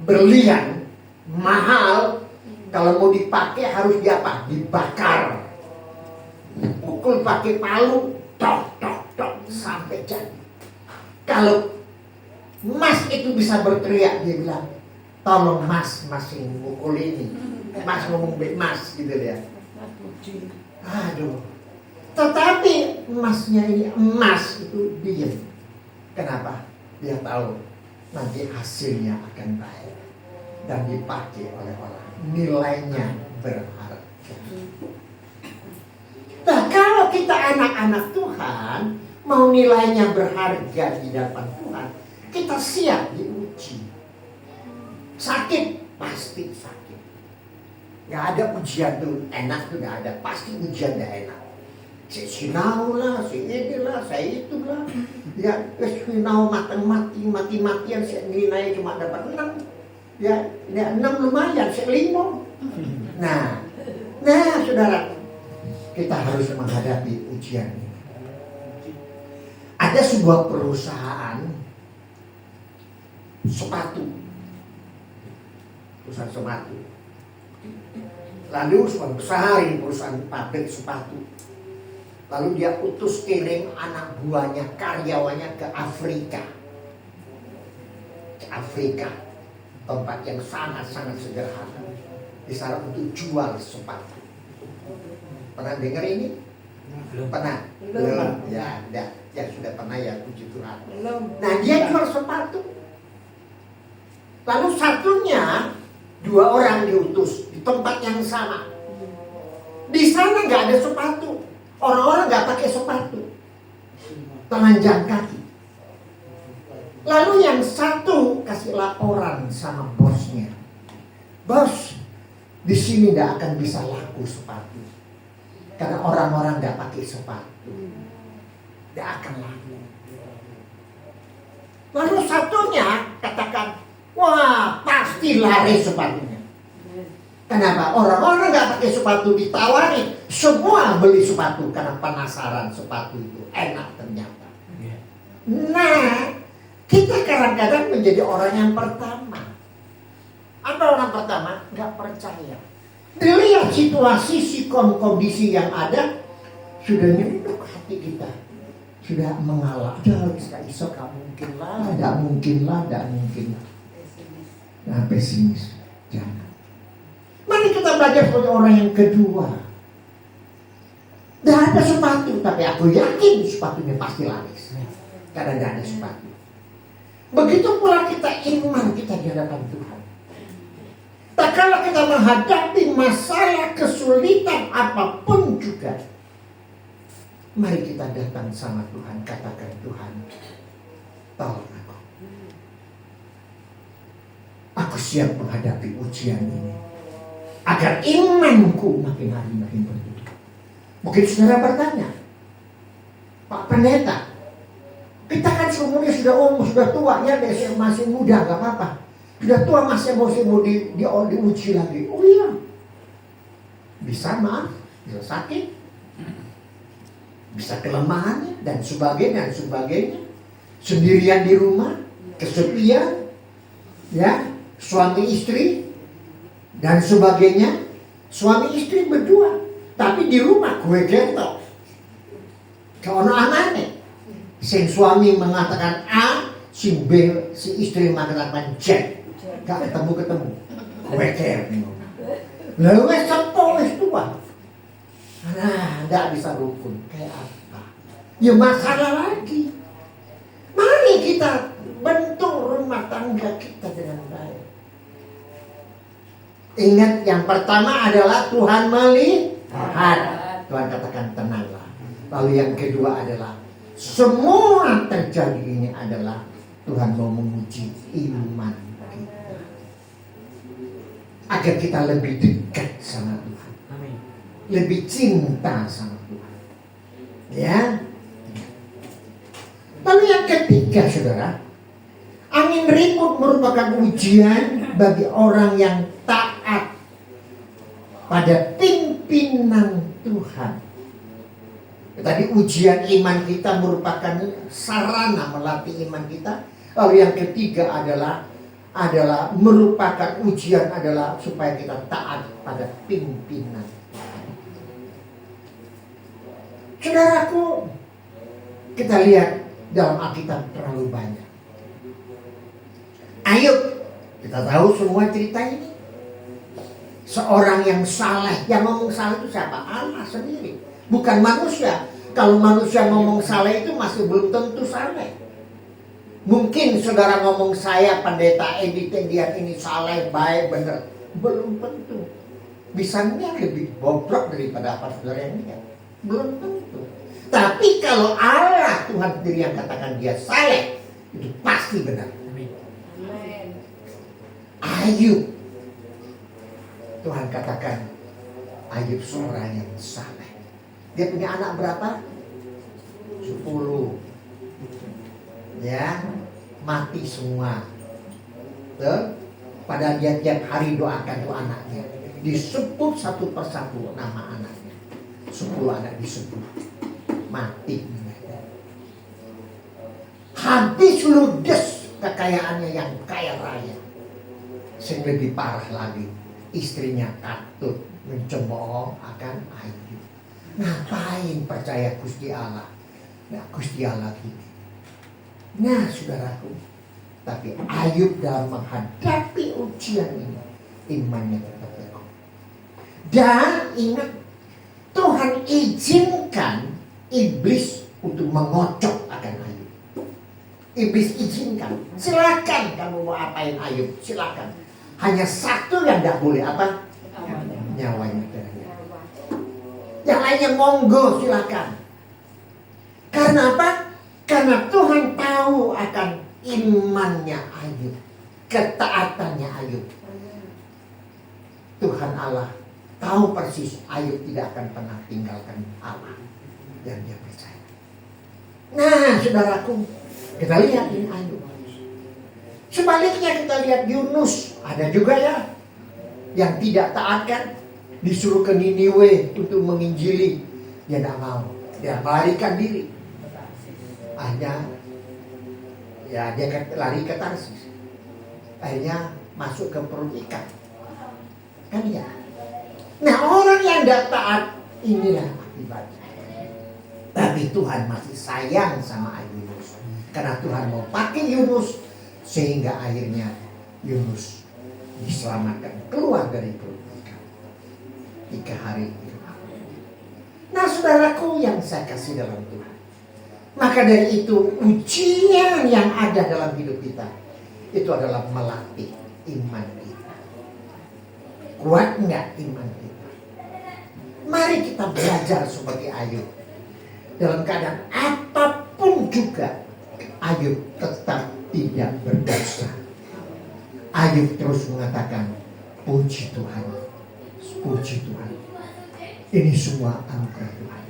berlian mahal, kalau mau dipakai harus diapa? Dibakar. Pukul pakai palu, tok tok tok sampai jadi. Kalau Mas itu bisa berteriak, dia bilang, tolong Mas yang mukul ini. Mas ngomong Mas gitu ya. Aduh. Tetapi Masnya ini emas itu diam. Kenapa? Dia tahu nanti hasilnya akan baik dan dipakai oleh orang. Nilainya berharga. Nah kalau kita anak-anak Tuhan mau nilainya berharga di hadapan Tuhan, kita siap diuji. Sakit pasti sakit. Gak ada ujian tuh enak tuh gak ada. Pasti ujian gak enak. Si sinau lah, si inilah, saya itulah. Ya, sinau mati-matian, si nilai cuma dapat 6. Ya 6 lumayan, si 5. Nah, saudara, kita harus menghadapi ujian ini. Ada sebuah perusahaan sepatu. Lalu sebuah besar ini perusahaan pabrik sepatu. Lalu dia utus kirim anak buahnya, karyawannya ke Afrika. Tempat yang sangat-sangat sederhana. Di sana untuk jual sepatu. Pernah dengar ini? Belum. Pernah? Belum. Ya, yang sudah pernah ya, puji Tuhan. Belum. Nah, dia jual sepatu. Lalu satunya 2 orang diutus di tempat yang sama. Di sana nggak ada sepatu. Orang-orang nggak pakai sepatu, telanjang kaki. Lalu yang satu kasih laporan sama bosnya, bos, di sini nggak akan bisa laku sepatu karena orang-orang nggak pakai sepatu, nggak akan laku. Lalu satunya katakan, wah pasti lari sepatunya. Kenapa? Orang-orang nggak pakai sepatu, ditawari, semua beli sepatu karena penasaran sepatu itu enak ternyata. Nah, kita kadang-kadang menjadi orang yang pertama. Apa orang pertama? Nggak percaya. Dilihat situasi, kondisi yang ada, sudah nyenduk hati kita, sudah mengalah. Jangan iso, nggak mungkin lah. Nah, pesimis, jangan. Mari kita belajar sebagai orang yang kedua. Tidak ada sepatu, tapi aku yakin sepatunya pasti laris. Karena tidak ada sepatu. Begitu pula kita iman kita di hadapan Tuhan. Tak kala kita menghadapi masalah kesulitan apapun juga, mari kita datang sama Tuhan, katakan Tuhan, tolong aku. Aku siap menghadapi ujian ini. Agar imanku makin hari makin bertumbuh. Mungkin saudara bertanya, Pak Pendeta, kita kan semuanya sudah tua ya, masih muda, gak apa-apa. Sudah tua masih mau diuji lagi. Oh iya, bisa maaf, bisa sakit. bisa kelemahannya dan sebagainya, sendirian di rumah, kesepian, ya, suami istri dan sebagainya. Suami istri berdua, tapi di rumah kue getok. Kalau aneh, si suami mengatakan A, si B, si istri mengatakan Z, gak ketemu, kue getok. Lalu sepuluh tua. Nah, tidak bisa rukun. Kayak apa? Ya masalah lagi. Mari kita bentuk rumah tangga kita dengan baik. Ingat, yang pertama adalah Tuhan melihat. Tuhan katakan tenanglah. Lalu yang kedua adalah semua terjadi ini adalah Tuhan mau menguji iman kita. Agar kita lebih dekat sama Tuhan. Lebih cinta sama Tuhan. Ya. Lalu yang ketiga, saudara, angin ribut merupakan ujian bagi orang yang taat pada pimpinan Tuhan. Tadi ujian iman kita merupakan sarana melatih iman kita. Lalu yang ketiga adalah merupakan ujian adalah supaya kita taat pada pimpinan. Saudaraku, kita lihat dalam Alkitab terlalu banyak. Ayub, kita tahu semua cerita ini. Seorang yang saleh, yang ngomong saleh itu siapa? Allah sendiri, bukan manusia. Kalau manusia ngomong saleh itu masih belum tentu saleh. Mungkin saudara ngomong saya pendeta Edian ini saleh, baik, benar. Belum tentu. Bisanya lebih bobrok daripada apa saudara yang lihat. Belum tentu. Tapi kalau Allah Tuhan sendiri yang katakan dia saleh, itu pasti benar. Ayub, Tuhan katakan Ayub seorang yang saleh. Dia punya anak berapa? 10. Ya, mati semua. Tuh. Padahal dia tiap hari doakan tuh anaknya. Disebut satu persatu nama anaknya. 10 anak disebut. Mati. Habis ludes kekayaannya yang kaya raya. Yang lebih parah lagi, istrinya katut mencemooh akan Ayub. Ngapain percaya Gusti Allah? Nah, Gusti Allah gini. Nah, saudaraku, tapi Ayub dalam menghadapi ujian ini, imannya tetap teguh. Dan ingat, Tuhan izinkan iblis untuk mengocok akan Ayub. Iblis izinkan, silakan kamu mau apain Ayub, silakan. Hanya satu yang tidak boleh, apa? Nyawanya. Yang lainnya monggo, silakan. Karena apa? Karena Tuhan tahu akan imannya Ayub, ketaatannya Ayub. Tuhan Allah tahu persis Ayub tidak akan pernah tinggalkan Allah yang dia percaya. Nah, saudaraku, kita lihat ini Ayub. Sebaliknya kita lihat Yunus, ada juga ya yang tidak taat kan, disuruh ke Niniwe untuk menginjili, dia tidak mau, dia melarikan diri. Akhirnya ya dia lari ke Tarsis, akhirnya masuk ke perut ikan, kan ya. Nah, orang yang tidak taat inilah akibatnya. Tapi Tuhan masih sayang sama Yunus, karena Tuhan mau pakai Yunus sehingga akhirnya Yunus diselamatkan keluar dari perut ikan 3 hari. Nah, saudaraku yang saya kasih dalam Tuhan, maka dari itu ujian yang ada dalam hidup kita itu adalah melatih iman kita. Kuat enggak iman kita? Mari kita belajar sebagai Ayub. Dalam keadaan apapun juga, Ayub tetap tidak berdosa. Ayub terus mengatakan, puji Tuhan, puji Tuhan. Ini semua anugerah Tuhan.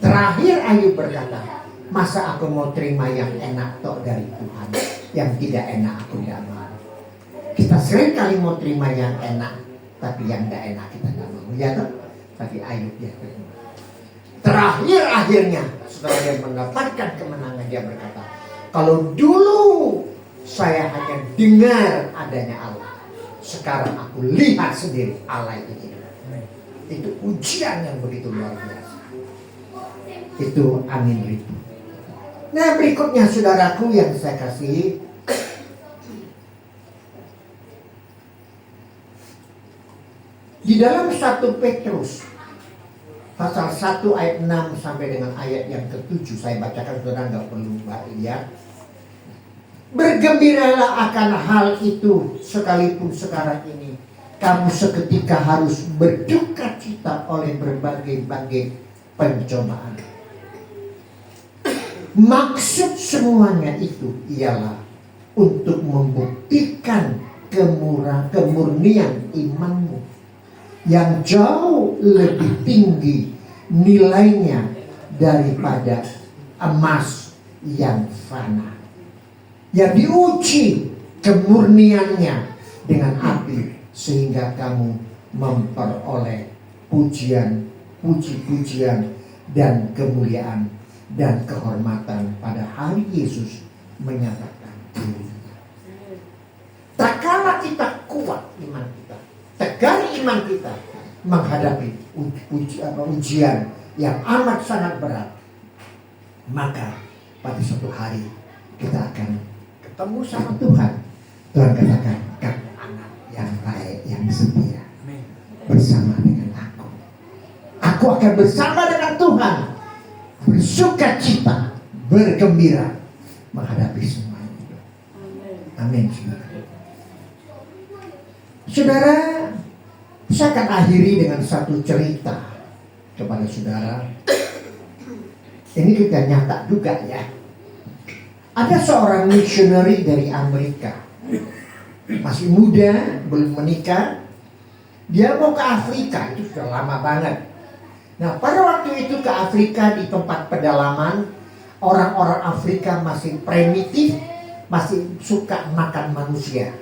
Terakhir Ayub berkata, masa aku mau terima yang enak tok dari Tuhan, yang tidak enak aku tidak mau. Kita sering kali mau terima yang enak, tapi yang tidak enak kita tidak mau. Ya toh? Tapi Ayub dia terima. Terakhir akhirnya setelah dia mendapatkan kemenangan, dia berkata, kalau dulu saya hanya dengar adanya Allah, sekarang aku lihat sendiri Allah itu. Itu ujian yang begitu luar biasa. Itu angin ribut. Nah, berikutnya saudaraku yang saya kasihi, di dalam 1 Petrus pasal 1 ayat 6 sampai dengan ayat yang ke-7, saya bacakan, saudara nggak perlu lihat. Bergembiralah akan hal itu, sekalipun sekarang ini kamu seketika harus berduka cita oleh berbagai-bagai pencobaan. Maksud semuanya itu ialah untuk membuktikan kemurnian imanmu yang jauh lebih tinggi nilainya daripada emas yang fana, yang diuji kemurniannya dengan api, sehingga kamu memperoleh puji-pujian dan kemuliaan dan kehormatan pada hari Yesus menyatakan dirinya. Tak kala kita kuat iman kita, tegar iman kita menghadapi ujian yang amat sangat berat, maka pada suatu hari kita akan ketemu sama Tuhan. Tuhan katakan, kamu anak yang baik, yang setia bersama dengan aku. Aku akan bersama dengan Tuhan, bersuka cita, bergembira menghadapi semua itu. Amin. Saudara, saya akan akhiri dengan satu cerita kepada saudara. Ini kita nyata juga ya. Ada seorang missionary dari Amerika, masih muda, belum menikah. Dia mau ke Afrika, itu sudah lama banget. Nah, pada waktu itu ke Afrika, di tempat pedalaman, orang-orang Afrika masih primitif, masih suka makan manusia,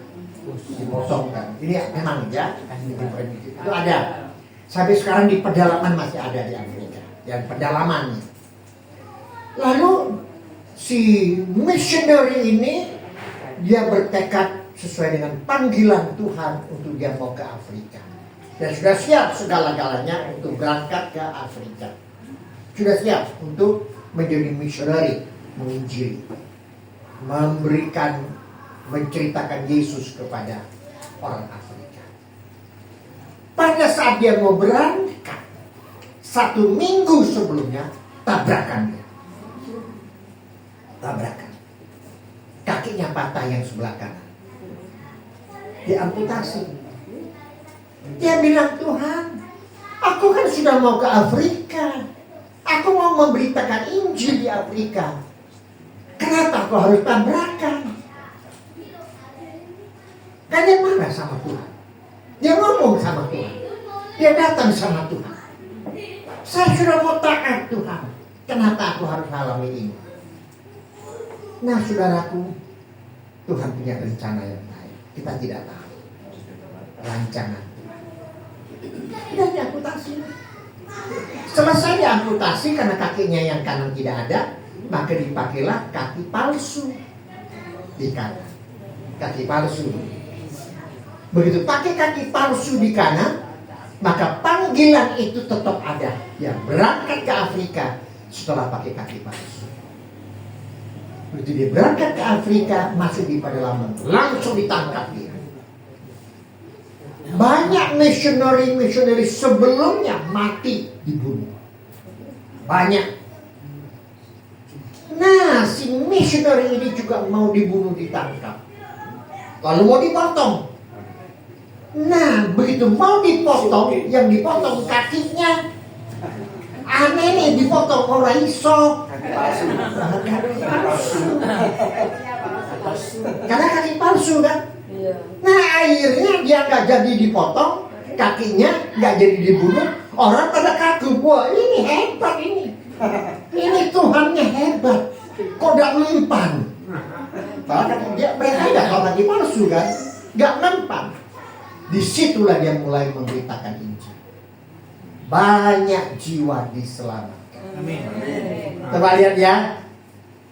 dipotongkan. Ini memang ya, primitif. Itu ada. Sampai sekarang di pedalaman masih ada di Afrika, yang pedalamannya. Lalu si missionary ini, dia bertekad sesuai dengan panggilan Tuhan untuk dia mau ke Afrika. Dan sudah siap segala-galanya untuk berangkat ke Afrika. Sudah siap untuk menjadi missionary, menginjili, menceritakan Yesus kepada orang Afrika. Pada saat dia mau berangkat, 1 minggu sebelumnya, tabrakan dia. Tabrakan. Kakinya patah yang sebelah kanan. Diamputasi. Dia bilang, Tuhan, aku kan sudah mau ke Afrika. Aku mau memberitakan Injil di Afrika. Kenapa aku harus tabrakan? Kan dia marah sama Tuhan. Dia ngomong sama Tuhan. Dia datang sama Tuhan. Saya sudah mau taat Tuhan. Kenapa aku harus alami ini? Nah, saudaraku, Tuhan punya rencana yang baik. Kita tidak tahu rancangan Tuhan. Dan diamputasi. Selesai diamputasi karena kakinya yang kanan tidak ada, maka dipakailah kaki palsu di kanan. Kaki palsu. Begitu pakai kaki palsu di kanan, maka panggilan itu tetap ada. Yang berangkat ke Afrika setelah pakai kaki palsu. Begitu dia berangkat ke Afrika, masuk di pedalaman, langsung ditangkap dia. Banyak missionary sebelumnya mati dibunuh. Banyak. Nah, si missionary ini juga mau dibunuh, ditangkap. Lalu mau dipotong. Nah, begitu mau dipotong, yang dipotong kakinya aneh nih, dipotong orang iso. Karena kaki palsu kan. Nah, akhirnya dia nggak jadi dipotong, kakinya nggak jadi dibunuh. Orang pada kagum, wah ini hebat ini. Ini Tuhannya hebat. Kok nggak mempan? Mereka nggak tahu kaki palsu kan, nggak mempan. Disitulah dia mulai memberitakan Injil. Banyak jiwa diselamatkan.
Amin.
Coba lihat ya.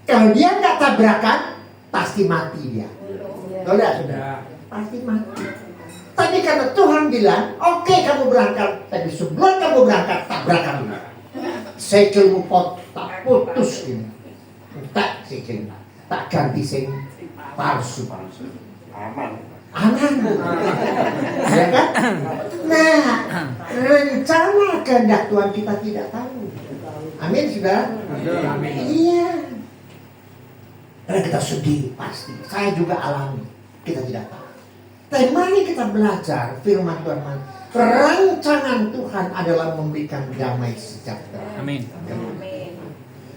Kalau dia nggak tabrakan, pasti mati dia. Sudah. Pasti mati. Tapi karena Tuhan bilang, oke kamu berangkat, tapi sebelum kamu berangkat tabrakan. Sekelmu tak putus ini. Tak sekel, tak ganti sing palsu. Aman. Ya kan? Nah, rencana kehendak Tuhan kita tidak tahu. Amin, saudara?
Amin.
Iya. Karena kita sedih pasti. Saya juga alami. Kita tidak tahu. Tapi mari kita belajar firman Tuhan. Rancangan Tuhan adalah memberikan damai sejahtera.
Amin.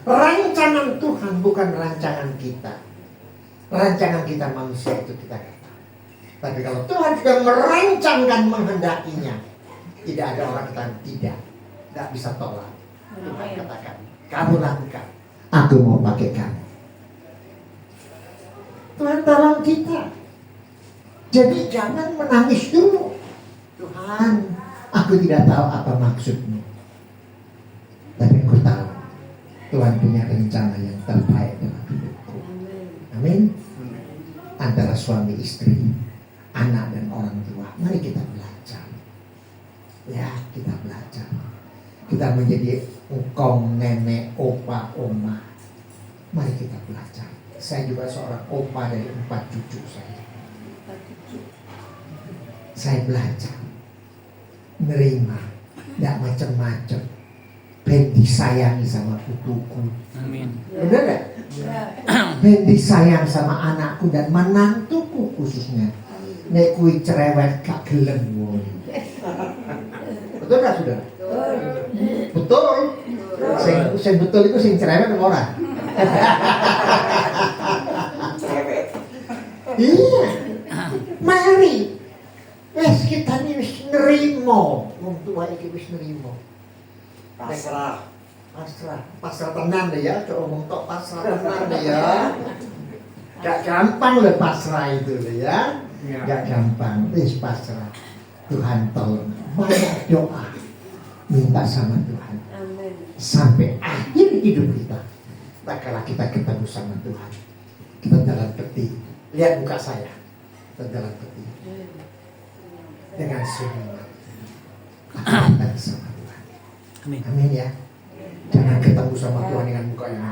Rancangan Tuhan bukan rancangan kita. Rancangan kita manusia itu kita nggak tahu. Tapi kalau Tuhan sudah merancang dan menghendakinya, tidak ada orang katakan tidak bisa tolak. Tuhan katakan, kamu lakukan, aku mau pakai kamu. Tuhan tolong kita. Jadi jangan menangis dulu. Tuhan, aku tidak tahu apa maksudmu. Tapi aku tahu Tuhan punya rencana yang terbaik dalam hidupku. Amin. Antara suami istri, anak dan orang tua, mari kita belajar. Ya, kita belajar. Kita menjadi engkong, nenek, opa, oma. Mari kita belajar. Saya juga seorang opa dari 4 cucu saya. Saya belajar nerima, tidak macam-macam. Ben disayangi sama putuku.
Amin.
Benar gak? Ben disayang sama anakku dan menantuku khususnya. Nek kui cerewet gak gelem wong. Betul gak saudara? Betul. Sing betul itu sing cerewet apa ora? Iya. Mari. Wes kita ini wis nerimo. Wong tua iki wis nerimo. Pasrah tenan deh ya, coba ngomong tok pasrah tenan deh ya. Gak gampang loh pasrah itu deh ya. Gak gampang, wis pasrah. Tuhan tolong, banyak doa, minta sama Tuhan. Sampai akhir hidup kita. Tak kalah kita ketemu sama Tuhan. Kita jalan peti. Lihat muka saya, kita jalan peti. Dengan senyuman. Kita sama Tuhan.
Amin.
Amin ya. Jangan ketemu sama Tuhan dengan muka yang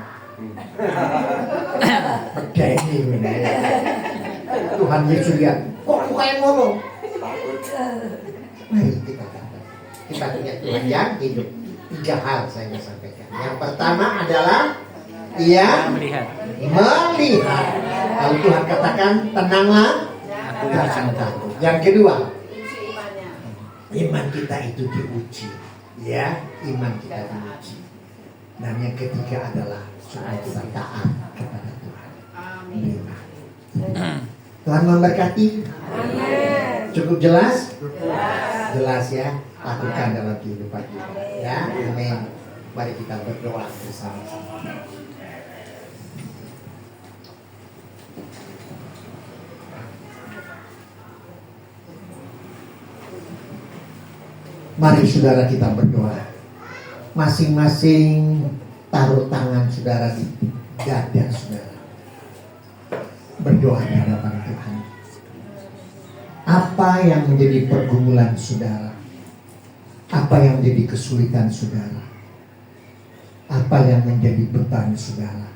berdengki. Tuhan Yesus lihat, kok muka yang ngono? Mari kita punya Tuhan yang hidup. 3 hal saya ingin sampaikan. Yang pertama adalah Ia
Melihat.
Lalu Tuhan katakan, tenanglah, jangan takut. Yang kedua, iman kita itu diuji. Ya, iman kita diuji. Dan yang ketiga adalah supaya kita taat kepada Tuhan.
Amin.
Tuhan memberkati. Cukup jelas? Jelas ya. Lakukan dalam kehidupan kita. Ya, amin. Mari kita berdoa bersama-sama. Mari saudara kita berdoa. Masing-masing taruh tangan saudara di dada saudara. Berdoa di hadapan Tuhan. Apa yang menjadi pergumulan saudara? Apa yang menjadi kesulitan saudara? Apa yang menjadi beban saudara?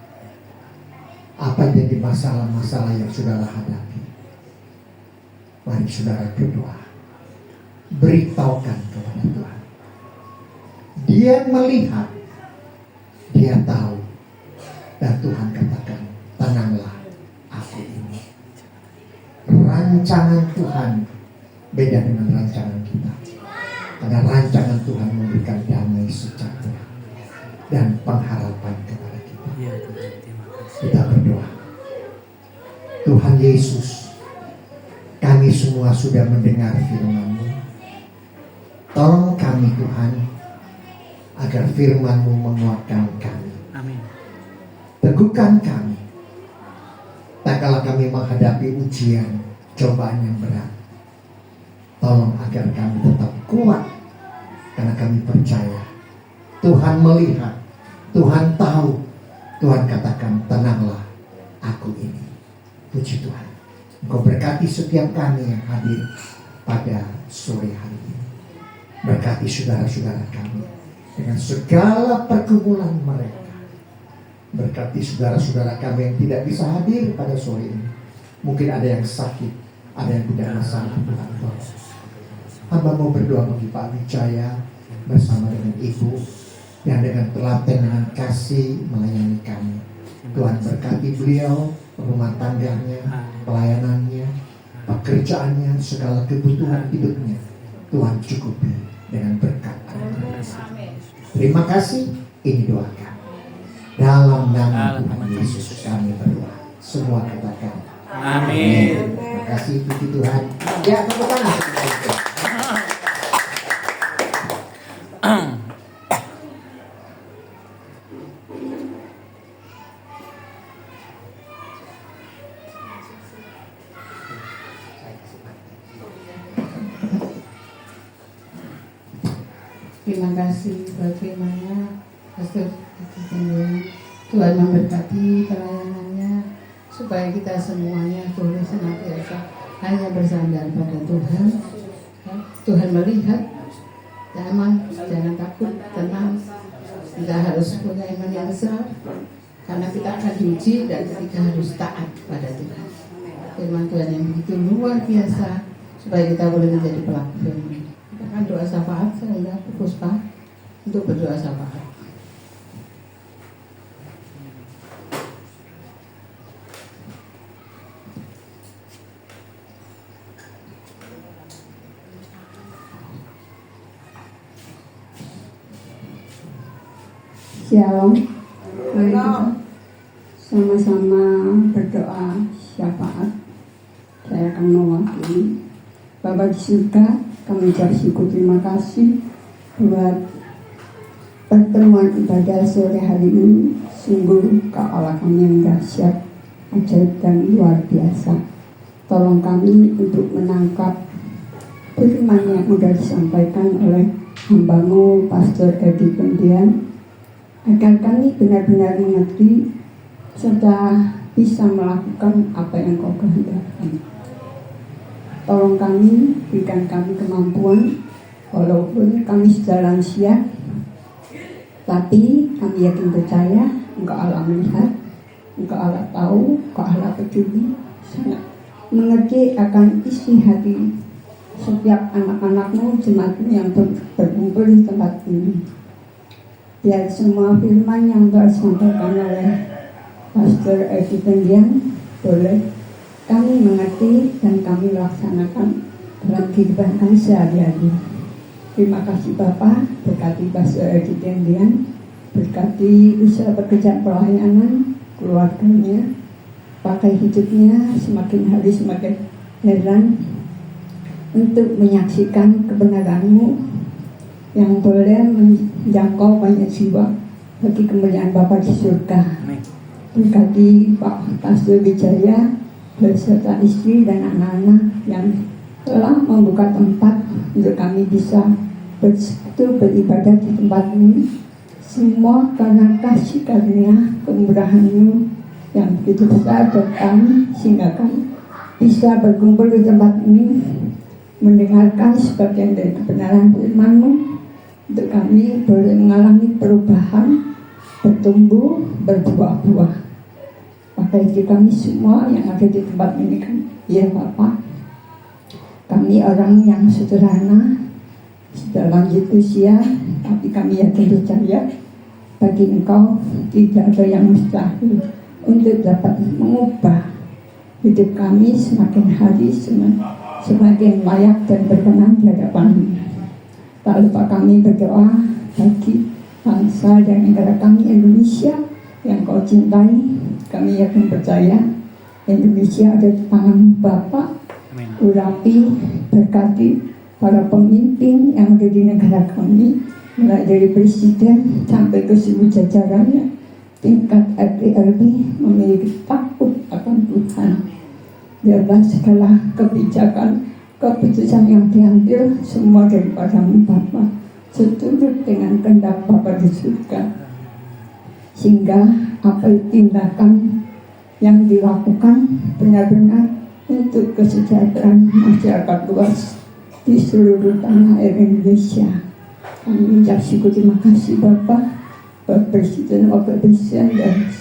Apa yang jadi masalah-masalah yang saudara hadapi? Mari saudara berdoa. Beritahukan kepada Tuhan. Dia melihat, dia tahu, dan Tuhan katakan, tenanglah, aku ini. Rancangan Tuhan beda dengan rancangan kita. Karena rancangan Tuhan memberikan damai sejahtera dan pengharapan kepada kita. Kita berdoa. Tuhan Yesus, kami semua sudah mendengar firman-Mu. Tolong kami Tuhan, agar firman-Mu menguatkan kami.
Amin.
Teguhkan kami. Tak kala kami menghadapi ujian, cobaan yang berat. Tolong agar kami tetap kuat. Karena kami percaya Tuhan melihat Tuhan tahu. Tuhan katakan, tenanglah, aku ini. Puji Tuhan. Engkau berkati setiap kami yang hadir pada sore hari ini. Berkati saudara-saudara kami dengan segala pergumulan mereka. Berkati saudara-saudara kami yang tidak bisa hadir pada sore ini. Mungkin ada yang sakit, ada yang tidak masalah di kantor. Hamba mau berdoa bagi Pak Wijaya bersama dengan Ibu yang dengan telaten dengan kasih melayani kami. Tuhan berkati beliau, rumah tangganya, pelayanannya, pekerjaannya, segala kebutuhan hidupnya. Tuhan cukupi dengan berkat anugerah. Terima kasih, ini doa kami. Dalam nama Tuhan Yesus kami berdoa. Semua katakan amin. Terima kasih, puji Tuhan. Ya, tepuk tangan.
Terima kasih buat firman-Nya, Pastor Tuhan memberkati pelayanannya supaya kita semuanya boleh senantiasa hanya bersandar pada Tuhan. Tuhan melihat, jangan takut, tenang. Kita harus punya iman yang besar karena kita akan diuji dan kita harus taat pada Tuhan. Firman Tuhan yang begitu luar biasa supaya kita boleh menjadi pelaku firman. Akan doa syafaat saya Puspa untuk berdoa syafaat.
Shalom. Mari kita sama-sama berdoa syafaat. Saya akan mewakili. Bapa di surga, kami ucap syukur terima kasih buat pertemuan ibadah sore hari ini. Sungguh Kau Allah kami yang dahsyat, ajaib dan luar biasa. Tolong kami untuk menangkap firman yang sudah disampaikan oleh hamba-Mu Pastor Edi Pendian, agar kami benar-benar mengerti serta bisa melakukan apa yang Kau kehendaki. Tolong kami, berikan kami kemampuan, walaupun kami sudah lansia, tapi kami yakin percaya Engkau Allah melihat, Engkau Allah tahu, Engkau Allah peduli, sangat mengerti akan isi hati setiap anak-anak-Mu, jemaat-Mu yang berkumpul di tempat ini. Biar semua firman yang telah disampaikan oleh Pastor Edi Pendian boleh kami mengerti dan kami laksanakan dalam kehidupan kami sehari-hari. Terima kasih Bapak, berkati Pastor Edi Pendian, berkati usaha pekerjaan pelayanan, keluarganya, pakai hidupnya semakin hari semakin heran untuk menyaksikan kebenaran-Mu yang boleh menjangkau banyak jiwa bagi kemuliaan Bapa di surga. Berkati Pak Pastor Wijaya beserta istri dan anak-anak yang telah membuka tempat untuk kami bisa bersekutu beribadah di tempat ini. Semua karena kasih karunia kemurahan-Mu yang begitu besar buat kami, sehingga kami bisa berkumpul di tempat ini mendengarkan sebagian dari kebenaran firman-Mu, untuk kami boleh mengalami perubahan, bertumbuh, berbuah-buah. Maka itu kami semua yang ada di tempat ini kan, ya Bapak, kami orang yang sederhana, sudah lanjut usia, tapi kami yakin percaya bagi Engkau tidak ada yang mustahil untuk dapat mengubah hidup kami semakin hari semakin layak dan berkenan di hadapan-Mu. Tak lupa kami berdoa bagi bangsa dan negara kami Indonesia yang Kau cintai. Kami yakin percaya Indonesia ada di tangan Bapak. Urapi, berkati para pemimpin yang ada di negara kami, mulai dari presiden sampai ke seluruh jajarannya, tingkat RT RW memiliki takut akan Tuhan. Biarlah segala kebijakan, keputusan yang diambil semua daripada Bapak, seturut dengan kehendak Bapa di surga. sehingga apa tindakan yang dilakukan benar-benar untuk kesejahteraan masyarakat luas di seluruh tanah air Indonesia. Kami mengucapkan terima kasih Bapak Presiden, Wakil Presiden dan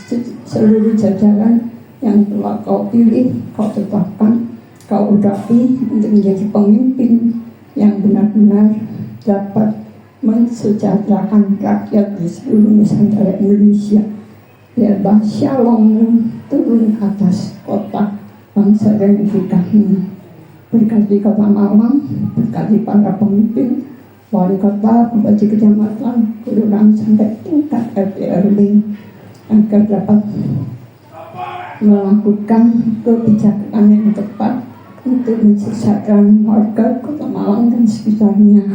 seluruh jajaran yang telah kau pilih, kau tetapkan, kau urapi untuk menjadi pemimpin yang benar-benar dapat mensejahterakan rakyat di seluruh Nusantara Indonesia. Biarlah shalom turun atas kota bangsa dan negeri kami. Berkati Kota Malang, berkati para pemimpin, wali kota, bupati kecamatan, kelurahan sampai tingkat RT RW agar dapat melakukan kebijakan yang tepat untuk mensejahterakan warga Kota Malang dan sekitarnya,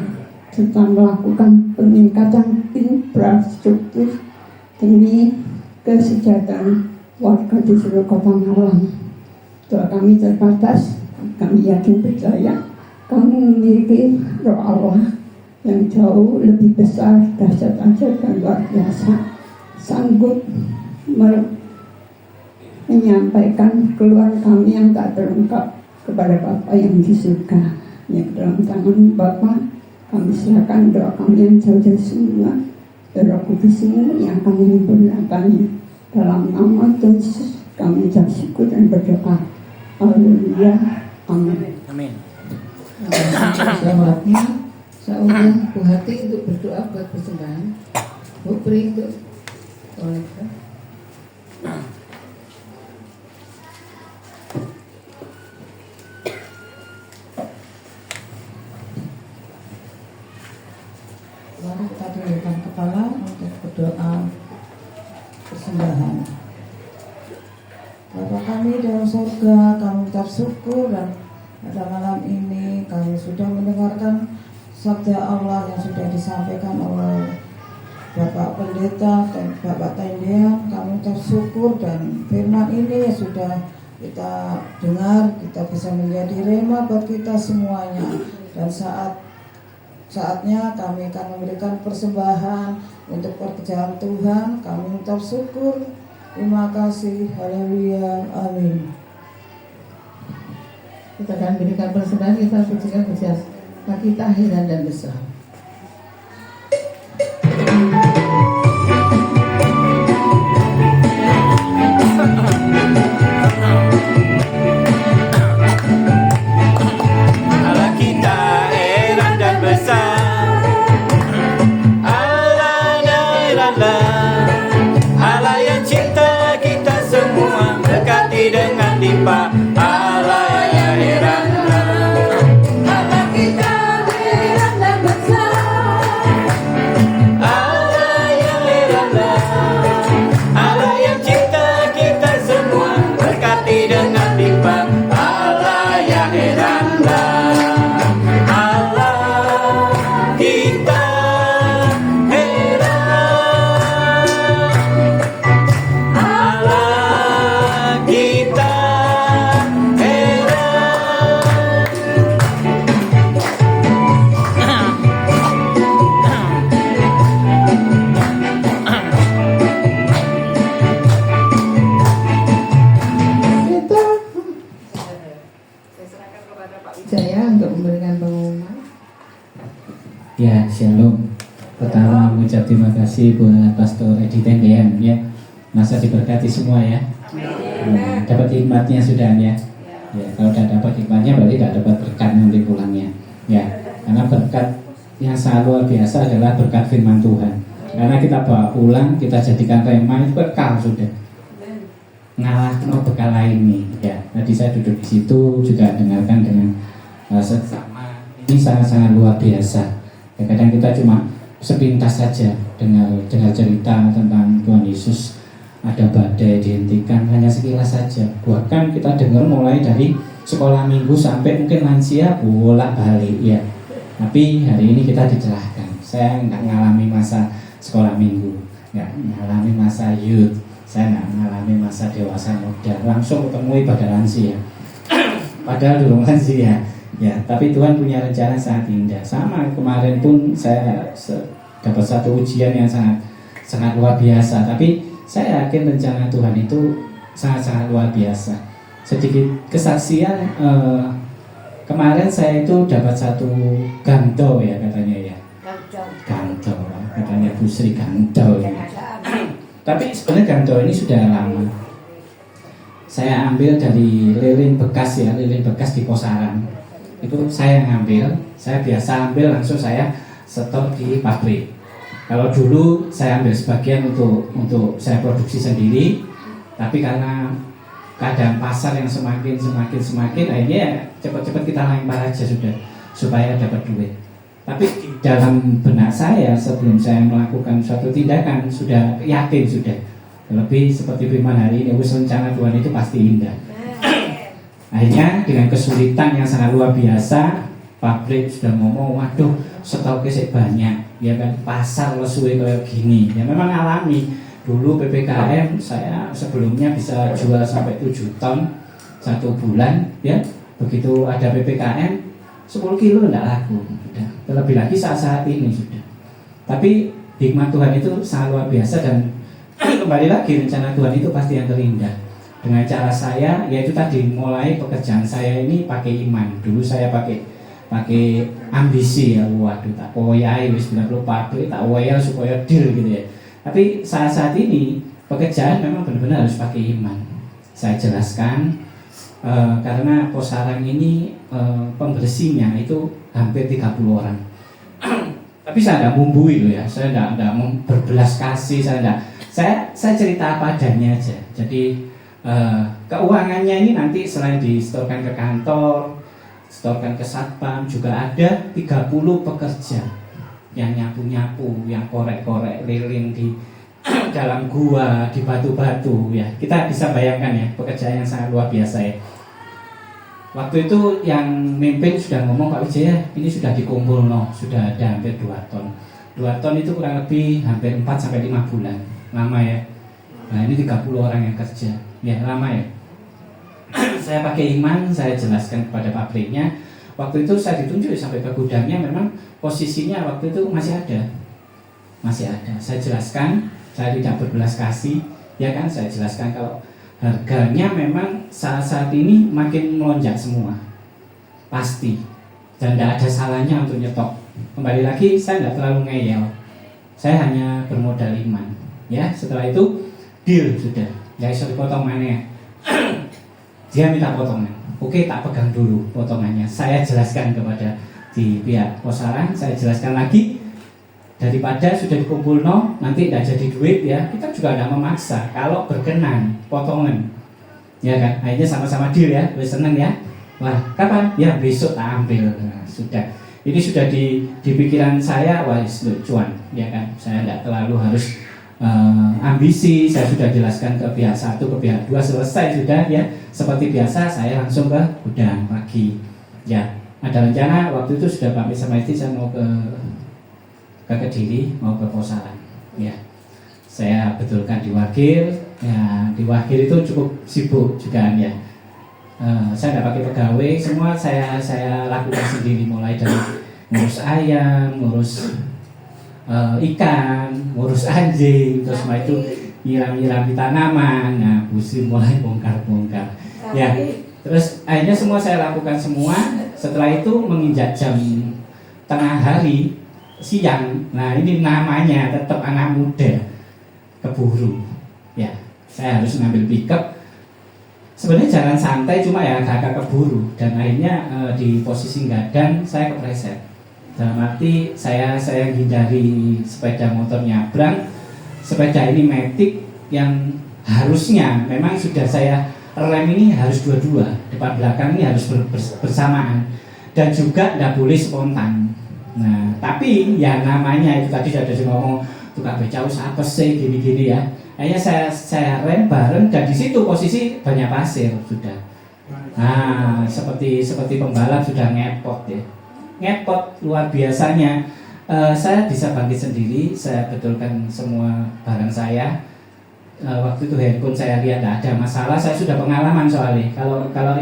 serta melakukan peningkatan infrastruktur demi kesejahteraan warga di seluruh Kota Malang. Doa kami terbatas, kami yakin percaya kami memiliki Roh Allah yang jauh lebih besar, dahsyat ajaib dan luar biasa, sanggup menyampaikan keluhan kami yang tak terungkap kepada Bapa yang di surga. Yang dalam tangan Bapa kami serahkan doa kami yang jauh-jauh semua, Roh Kudus yang akan menyempurnakannya. Dalam nama Tuhan Yesus kami ucap syukur dan berdoa. Haleluya. Amin.
Amin.
Selamatnya saya undang Bu Hati untuk berdoa buat persembahan. Bu Pri untuk kolektor.
Mari kita tundukkan kepala untuk berdoa persembahan. Bapa kami dalam surga, kami ucap syukur dan pada malam ini kami sudah mendengarkan sabda Allah yang sudah disampaikan oleh Bapak Pendeta dan Bapak Tendian. Kami ucap syukur dan firman ini yang sudah kita dengar, kita bisa menjadi rema buat kita semuanya. Dan saatnya kami akan memberikan persembahan untuk pekerjaan Tuhan. Kami ucap syukur. Terima kasih. Haleluya. Amin.
Kita akan berikan persembahan, kita pujikan kita heran dan besar.
Allah kita heran dan besar, Allah yang cinta kita semua, berkati dengan limpah. Allah yang heran,
Allah kita heran dan besar,
Allah yang heran, Allah yang cinta kita semua, berkati dengan limpah. Allah yang heran, Allah kita heran, Allah kita
saya serahkan kepada Pak Wijaya untuk memberikan pengumuman.
Ya, shalom. Pertama mengucap terima kasih buat Pastor Edi Tendean ya. Masa diberkati semua ya. Dapat hikmatnya sudah ya. Ya, kalau sudah dapat hikmatnya berarti tidak dapat berkat nanti pulangnya. Ya, karena berkat yang sangat luar biasa adalah berkat firman Tuhan. Karena kita bawa pulang, kita jadikan rema itu bekal sudah. Ngalah no bekal lain nih ya. Tadi saya duduk di situ juga dengarkan dengan seksama. Ini sangat-sangat luar biasa. Ya, kadang kita cuma sepintas saja dengar cerita tentang Tuhan Yesus, ada badai dihentikan, hanya sekilas saja. Bahkan kita dengar mulai dari sekolah minggu sampai mungkin lansia bolak balik ya. Tapi hari ini kita dicerahkan. Saya nggak ngalami masa sekolah minggu, nggak ngalami masa youth, saya nggak ngalami masa dewasa muda, langsung ketemu ibadah lansia. Padahal dulu lansia. Ya, tapi Tuhan punya rencana sangat indah. Sama kemarin pun saya dapat satu ujian yang sangat luar biasa. Tapi Saya yakin rencana Tuhan itu sangat-sangat luar biasa. Sedikit kesaksian, kemarin saya itu dapat satu ganto ya katanya ya. Ganto, katanya Bu Sri ganto ya. Tapi sebenarnya ganto ini sudah lama. Saya ambil dari lilin bekas ya, lilin bekas di Posaran. Itu saya ngambil, saya biasa ambil langsung saya setor di pabrik. Kalau dulu saya ambil sebagian untuk saya produksi sendiri, tapi karena keadaan pasar yang semakin akhirnya cepat-cepat kita lempar aja sudah supaya dapat duit. Tapi di dalam benak saya sebelum saya melakukan suatu tindakan sudah yakin sudah lebih seperti firman hari ini, rencana Tuhan itu pasti indah. Akhirnya dengan kesulitan yang sangat luar biasa, pabrik sudah ngomong, waduh stoknya sih banyak, ya kan, pasar lesuwe kayak gini. Ya memang alami. Dulu PPKM saya sebelumnya bisa jual sampai 7 ton 1 bulan, ya. Begitu ada PPKM 10 kilo enggak laku, sudah. Terlebih lagi saat ini sudah. Tapi hikmat Tuhan itu sangat luar biasa dan kembali lagi rencana Tuhan itu pasti yang terindah. Dengan cara saya, yaitu tadi mulai pekerjaan saya ini pakai iman. Dulu saya pakai ambisi ya, waduh tak koyai wis benar pabrik tak wayal supaya deal gitu ya. Tapi saat ini pekerjaan memang benar-benar harus pakai iman. Saya jelaskan karena Posaran ini pembersihnya itu hampir 30 orang. Tapi saya tidak mumbui loh ya, saya tidak berbelas kasih, saya cerita apa adanya aja. Jadi keuangannya ini nanti selain disetorkan ke kantor, setorkan ke satpam, juga ada 30 pekerja yang nyapu-nyapu, yang korek-korek lilin di dalam gua, di batu-batu ya. Kita bisa bayangkan ya, pekerjaan yang sangat luar biasa ya. Waktu itu yang mimpin sudah ngomong, Pak Wijaya, ini sudah dikumpul sudah ada hampir 2 ton. 2 ton itu kurang lebih hampir 4-5 bulan. Lama ya. Nah ini 30 orang yang kerja. Ya lama ya. Saya pakai iman, saya jelaskan kepada pabriknya. Waktu itu saya ditunjuk sampai ke gudangnya, memang posisinya waktu itu masih ada. Saya jelaskan, saya tidak berbelas kasih, ya kan. Saya jelaskan kalau harganya memang saat ini makin melonjak semua, pasti. Dan tidak ada salahnya untuk nyetok. Kembali lagi, saya tidak terlalu ngeyel. Saya hanya bermodal iman. Ya, setelah itu deal sudah. Ya bisa dipotong mana. Dia minta potongan. Oke, tak pegang dulu potongannya. Saya jelaskan kepada di pihak Posaran, saya jelaskan lagi. Daripada sudah dikumpul nanti tidak jadi duit ya, kita juga tidak memaksa. Kalau berkenan potongan, ya kan. Akhirnya sama-sama deal ya, wes seneng ya. Wah, kapan? Ya besok tak ambil. Nah, sudah. Ini sudah di pikiran saya, wah cuan, ya kan. Saya tidak terlalu harus ambisi. Saya sudah jelaskan ke pihak 1, ke pihak 2, selesai sudah ya. Seperti biasa saya langsung ke gudang pagi. Ya, ada rencana waktu itu sudah pamit sama istri, saya mau ke Kediri, mau ke Posaran. Ya, saya betulkan di Wakil. Ya, di Wakil itu cukup sibuk juga ya. Saya tidak pakai pegawai, semua saya lakukan sendiri, mulai dari ngurus ayam, ngurus ikan, ngurus anjing, terus semua itu nyiram tanaman. Nah, Bu Sri mulai bongkar. Ya, terus akhirnya semua saya lakukan semua. Setelah itu menginjak jam tengah hari, siang. Nah, ini namanya tetap anak muda, keburu. Ya, saya harus ngambil pickup. Sebenarnya jalan santai, cuma ya agak keburu. Dan akhirnya di posisi gadang saya kepleset. Dalam arti saya hindari sepeda motor nyabrang. Sepeda ini matic yang harusnya memang sudah saya rem ini harus dua-dua, depan belakang ini harus bersamaan, dan juga tidak boleh spontan. Nah, tapi ya namanya itu tadi sudah ngomong tukang becau apa sih gini-gini ya. Akhirnya saya rem bareng, dan di situ posisi banyak pasir sudah. Nah, seperti pembalap sudah ngepot ya. Ngepot luar biasanya. Saya bisa bangkit sendiri, saya betulkan semua barang saya. Waktu itu handphone saya lihat tidak ada masalah, saya sudah pengalaman soalnya. Kalau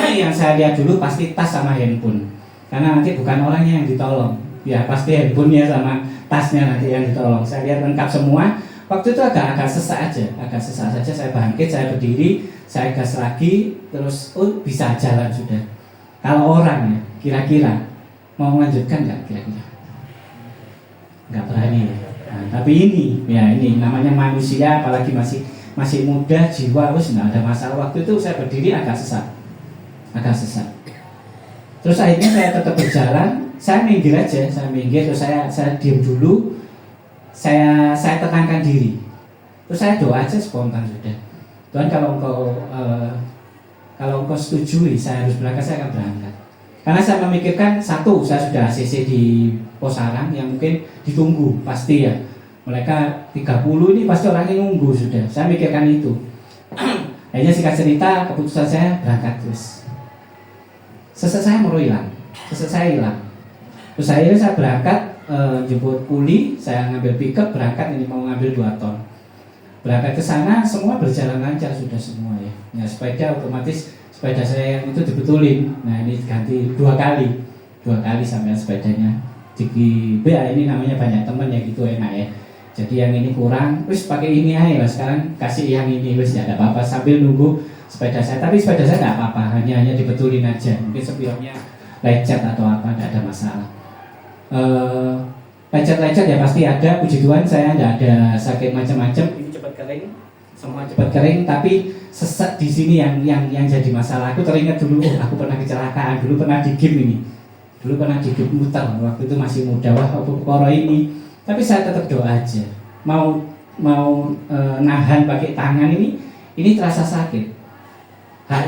yang saya lihat dulu pasti tas sama handphone, karena nanti bukan orangnya yang ditolong, ya pasti handphonenya sama tasnya nanti yang ditolong. Saya lihat lengkap semua. Waktu itu agak sesak saja, saya bangkit, saya berdiri, saya gas lagi, terus bisa jalan sudah. Kalau orang ya, kira-kira mau melanjutkan nggak kira-kira? Nggak berani ya. Nah, tapi ini namanya manusia, apalagi masih muda, jiwa wis nggak ada masalah. Waktu itu saya berdiri agak sesak. Terus akhirnya saya tetap berjalan, saya minggir aja, terus saya diam dulu. Saya tenangkan diri. Terus saya doa aja spontan sudah. Tuhan, kalau engkau setujui saya harus berangkat, saya akan berangkat. Karena saya memikirkan satu, saya sudah ACC di Posaran yang mungkin ditunggu pasti ya. Mereka 30 ini pasti orangnya nunggu sudah. Saya mikirkan itu. Akhirnya singkat cerita, keputusan saya berangkat terus. Selesai saya mau hilang. Terus akhirnya saya berangkat, jemput kuli, saya ngambil pickup, berangkat ini mau ngambil 2 ton. Berangkat ke sana, semua berjalan lancar sudah semua ya. Ya sepeda otomatis sepeda saya yang itu dibetulin. Nah ini ganti 2 kali sampai sepedanya. Di BA ini namanya banyak teman ya gitu enak ya. Jadi yang ini kurang, wis pakai ini aja lah sekarang, kasih yang ini wis ya, ada apa-apa sambil nunggu sepeda saya. Tapi sepeda saya nggak apa-apa, hanya dibetulin aja. Mungkin spionnya lecet atau apa, nggak ada masalah. Lecet-lecet ya pasti ada, puji Tuhan saya nggak ada sakit macam-macam. Ini cepat kering, semua cepat kering. Tapi sesek di sini yang jadi masalah. Aku teringat dulu, aku pernah kecelakaan, dulu pernah di game muter, waktu itu masih muda, wah apa ini. Tapi saya tetap doa aja, mau nahan pakai tangan ini terasa sakit.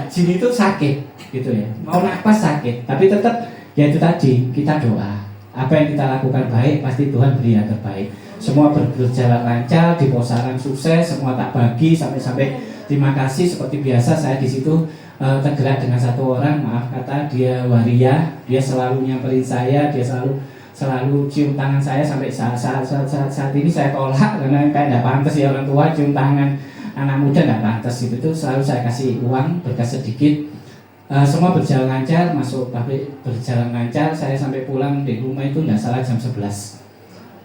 Jin itu sakit gitu ya, mau napas sakit, tapi tetap ya itu tadi kita doa. Apa yang kita lakukan baik, pasti Tuhan beri yang terbaik. Semua berjalan lancar, di Posaran sukses, semua tak bagi sampai terima kasih. Seperti biasa saya di situ tergerak dengan satu orang, maaf kata dia waria, dia selalu nyamperin saya, dia selalu cium tangan saya sampai saat ini saya tolak karena kayak tidak pantas ya orang tua cium tangan anak muda, tidak pantas itu tuh. Selalu saya kasih uang berkas sedikit. Semua berjalan lancar, masuk pabrik berjalan lancar. Saya sampai pulang di rumah itu tidak salah jam 11.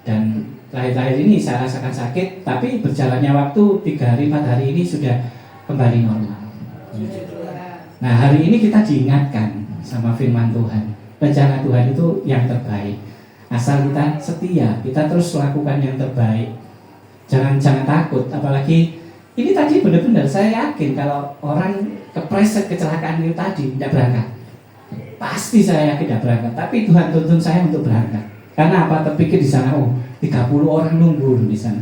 Dan terakhir ini saya rasakan sakit, tapi berjalannya waktu 3 hari 4 hari ini sudah kembali normal. Nah hari ini kita diingatkan sama firman Tuhan, rencana Tuhan itu yang terbaik. Asal kita setia, kita terus lakukan yang terbaik. Jangan takut, apalagi ini tadi benar-benar saya yakin kalau orang kepreset kecelakaan itu tadi tidak berangkat. Pasti saya yakin tidak berangkat, tapi Tuhan tuntun saya untuk berangkat. Karena apa? Terpikir di sana, 30 orang nunggu di sana.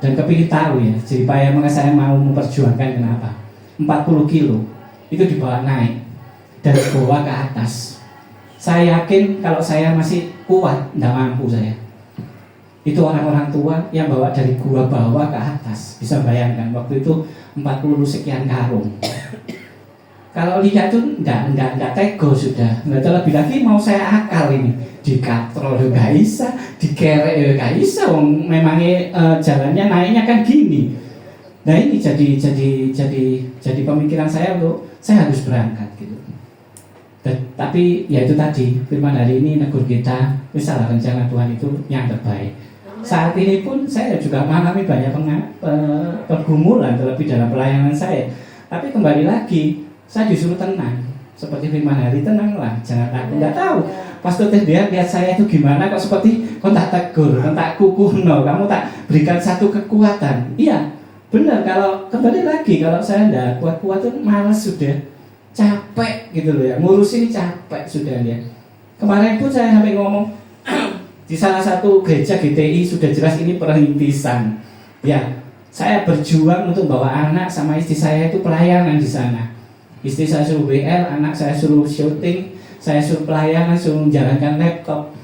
Dan kepikir tahu ya, jadi payah saya mau memperjuangkan kenapa? 40 kilo itu dibawa naik dan dibawa ke atas. Saya yakin kalau saya masih kuat, tidak mampu saya. Itu orang-orang tua yang bawa dari gua bawah ke atas. Bisa bayangkan waktu itu 40 sekian karung. Kalau lihat tuh enggak tego sudah. Enggak terlebih lagi mau saya akal ini. Dikatrol enggak bisa, dikerek enggak bisa. Memangnya jalannya naiknya kan gini. Nah ini jadi pemikiran saya untuk saya harus berangkat gitu. Tapi ya itu tadi firman hari ini negur kita, misalnya rencana Tuhan itu yang terbaik. Saat ini pun saya juga mengalami banyak pergumulan terlebih dalam pelayanan saya. Tapi kembali lagi, saya disuruh tenang. Seperti firman hari, tenanglah, jangan takut. Nggak tahu, Pastor Teh lihat saya itu gimana kok seperti kok tak tegur, tak kukuhno, kamu tak berikan satu kekuatan. Iya, benar. Kalau kembali lagi, kalau saya nggak kuat-kuat tuh malas sudah, capek gitu loh ya. Ngurus ini capek sudah ya. Kemarin pun saya sampai ngomong di salah satu gereja GTI sudah jelas ini perintisan. Ya, saya berjuang untuk bawa anak sama istri saya itu pelayanan di sana. Istri saya suruh WL, anak saya suruh syuting, saya suruh pelayanan, suruh menjalankan laptop.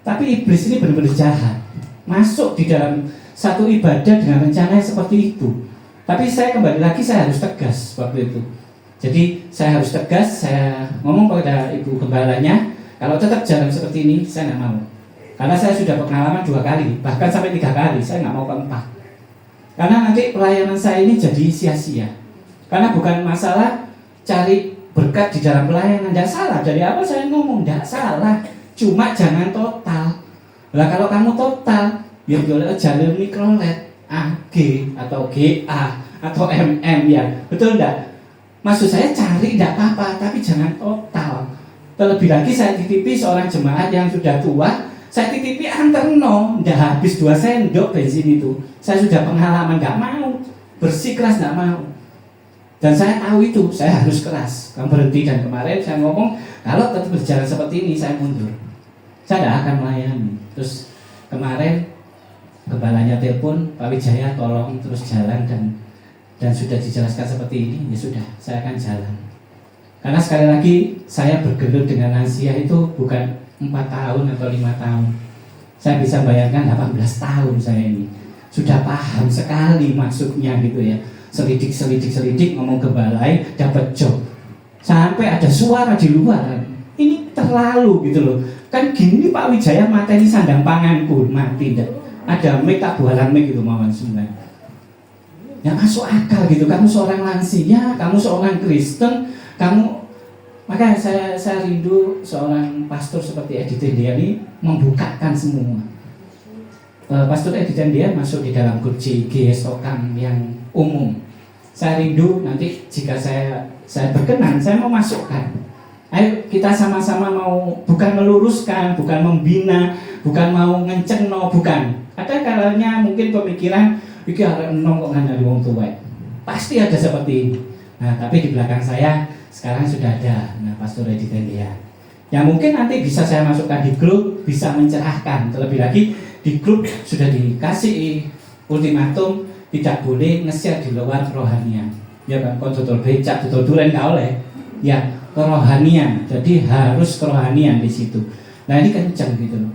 Tapi iblis ini benar-benar jahat. Masuk di dalam satu ibadah dengan rencana seperti itu. Tapi saya kembali lagi, saya harus tegas waktu itu. Jadi saya harus tegas, saya ngomong kepada ibu gembalanya, kalau tetap jalan seperti ini, saya nggak mau. Karena saya sudah pengalaman 2 kali, bahkan sampai 3 kali, saya nggak mau keempat. Karena nanti pelayanan saya ini jadi sia-sia. Karena bukan masalah cari berkat di dalam pelayanan, tidak salah. Dari awal saya ngomong, tidak salah. Cuma jangan total. Lah kalau kamu total, ya boleh jalur mikrolet. AG atau GA atau MM ya, betul enggak? Maksud saya cari enggak apa-apa, tapi jangan total. Terlebih lagi saya titipi seorang jemaat yang sudah tua, saya titipi anterno, enggak habis 2 sendok bensin itu. Saya sudah pengalaman, enggak mau, bersikeras enggak mau. Dan saya tahu itu, saya harus keras. Kamu berhenti, dan kemarin saya ngomong, kalau tetap berjalan seperti ini, saya mundur. Saya tidak akan melayani. Terus kemarin gembalanya telepon, Pak Wijaya tolong terus jalan, dan sudah dijelaskan seperti ini, ya sudah, saya akan jalan. Karena sekali lagi, saya bergelut dengan lansia itu bukan 4 tahun atau 5 tahun. Saya bisa bayangkan 18 tahun saya ini. Sudah paham sekali maksudnya gitu ya. Selidik ngomong ke balai, dapat job. Sampai ada suara di luar. Ini terlalu gitu loh. Kan gini Pak Wijaya mateni sandang panganku, mati dah. Ada mic tak bualan mic gitu mawon sebenarnya. Ya masuk akal gitu. Kamu seorang lansia, kamu seorang Kristen, makanya saya rindu seorang pastor seperti Edi Tendia ini membukakan semua. Pastor Edi Tendia masuk di dalam grup CIG Stokan yang umum. Saya rindu nanti jika saya berkenan, saya mau masukkan. Ayo kita sama-sama mau, bukan meluruskan, bukan membina, bukan mau ngencengno, bukan. Ada kalanya mungkin pemikiran, iki arek enom kok ngandani wong tuwek. Pasti ada seperti ini. Nah, tapi di belakang saya sekarang sudah ada Pastor Edi Tendia. Ya mungkin nanti bisa saya masukkan di grup, bisa mencerahkan. Terlebih lagi di grup sudah dikasih ultimatum, tidak boleh nge-share di luar kerohanian. Ya kan, kalau tutul becak, tutul duren gak oleh. Ya, kerohanian. Jadi harus kerohanian di situ. Nah, ini kenceng gitu loh.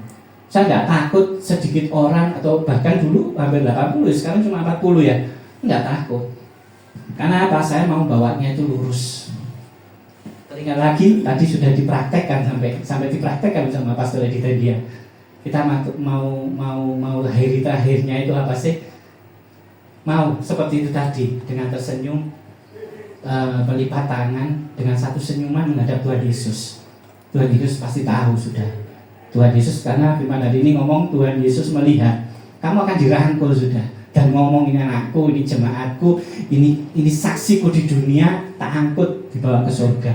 Saya nggak takut sedikit orang, atau bahkan dulu hampir 80, sekarang cuma 40 ya. Nggak takut. Karena apa? Saya mau bawanya itu lurus. Teringat lagi, tadi sudah dipraktekkan sampai dipraktekkan sama Pastor Edi Tendia. Kita mau hari terakhirnya itu apa sih? Mau seperti itu tadi, dengan tersenyum, melipat tangan, dengan satu senyuman menghadap Tuhan Yesus. Tuhan Yesus pasti tahu sudah. Tuhan Yesus, karena firman hari ini ngomong Tuhan Yesus melihat, kamu akan dirangkul sudah, dan ngomong ini anakku, ini jemaatku, ini saksiku di dunia, tak angkut dibawa ke surga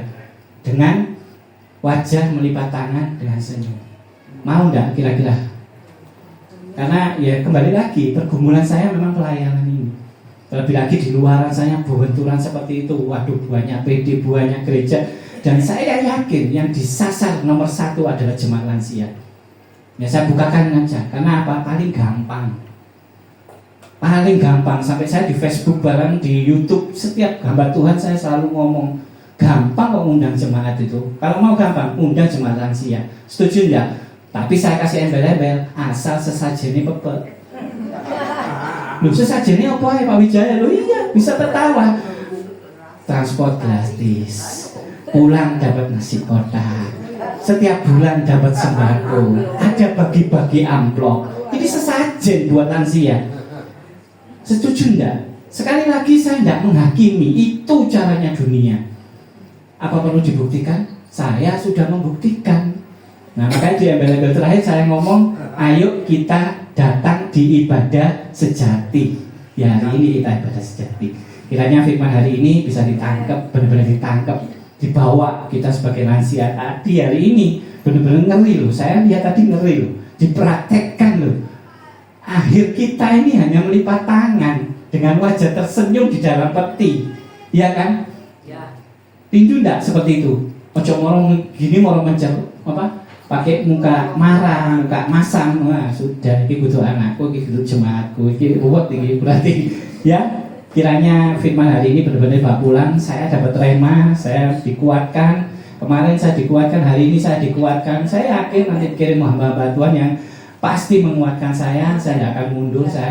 dengan wajah melipat tangan dengan senyum. Mau enggak kira-kira? Karena ya kembali lagi, pergumulan saya memang pelayanan ini. Terlebih lagi di luaran saya benturan seperti itu. Waduh, banyak PD, banyak gereja. Dan saya yakin yang disasar nomor 1 adalah jemaat lansia. Ya saya bukakan aja. Karena apa? Paling gampang. Paling gampang. Sampai saya di Facebook bareng, di YouTube, setiap hamba Tuhan saya selalu ngomong, gampang kok undang jemaat itu. Kalau mau gampang, undang jemaat lansia. Setuju enggak? Tapi saya kasih embel-embel, asal sesajene pepet. Loh, sesajene apa ya Pak Wijaya? Loh iya, bisa tertawa. Transport gratis, pulang dapat nasi kotak, setiap bulan dapat sembako, ada bagi-bagi amplop. Ini sesajen buat lansia. Setuju enggak? Sekali lagi saya enggak menghakimi, itu caranya dunia. Apa perlu dibuktikan? Saya sudah membuktikan. Nah, makanya di embel-embel terakhir saya ngomong, ayo kita datang di ibadah sejati. Ya, hari ini kita ibadah sejati. Kiranya firman hari ini bisa ditangkap, benar-benar ditangkap, dibawa kita sebagai lansia tadi hari ini. Benar-benar ngeri loh, saya lihat tadi ngeri loh, dipraktekkan loh. Akhir kita ini hanya melipat tangan dengan wajah tersenyum di dalam peti. Ya kan? Ya. Rindu enggak seperti itu? Ojo morong gini, morong mencer apa? Pakai muka marah, muka masam. Wah sudah, ini butuh anakku, ini butuh jemaatku, ini buat ini berarti ya. Kiranya firman hari ini benar-benar bawa pulang. Saya dapat rema, saya dikuatkan. Kemarin saya dikuatkan, hari ini saya dikuatkan. Saya yakin nanti kirim hamba-hamba Tuhan yang pasti menguatkan saya tidak akan mundur. Saya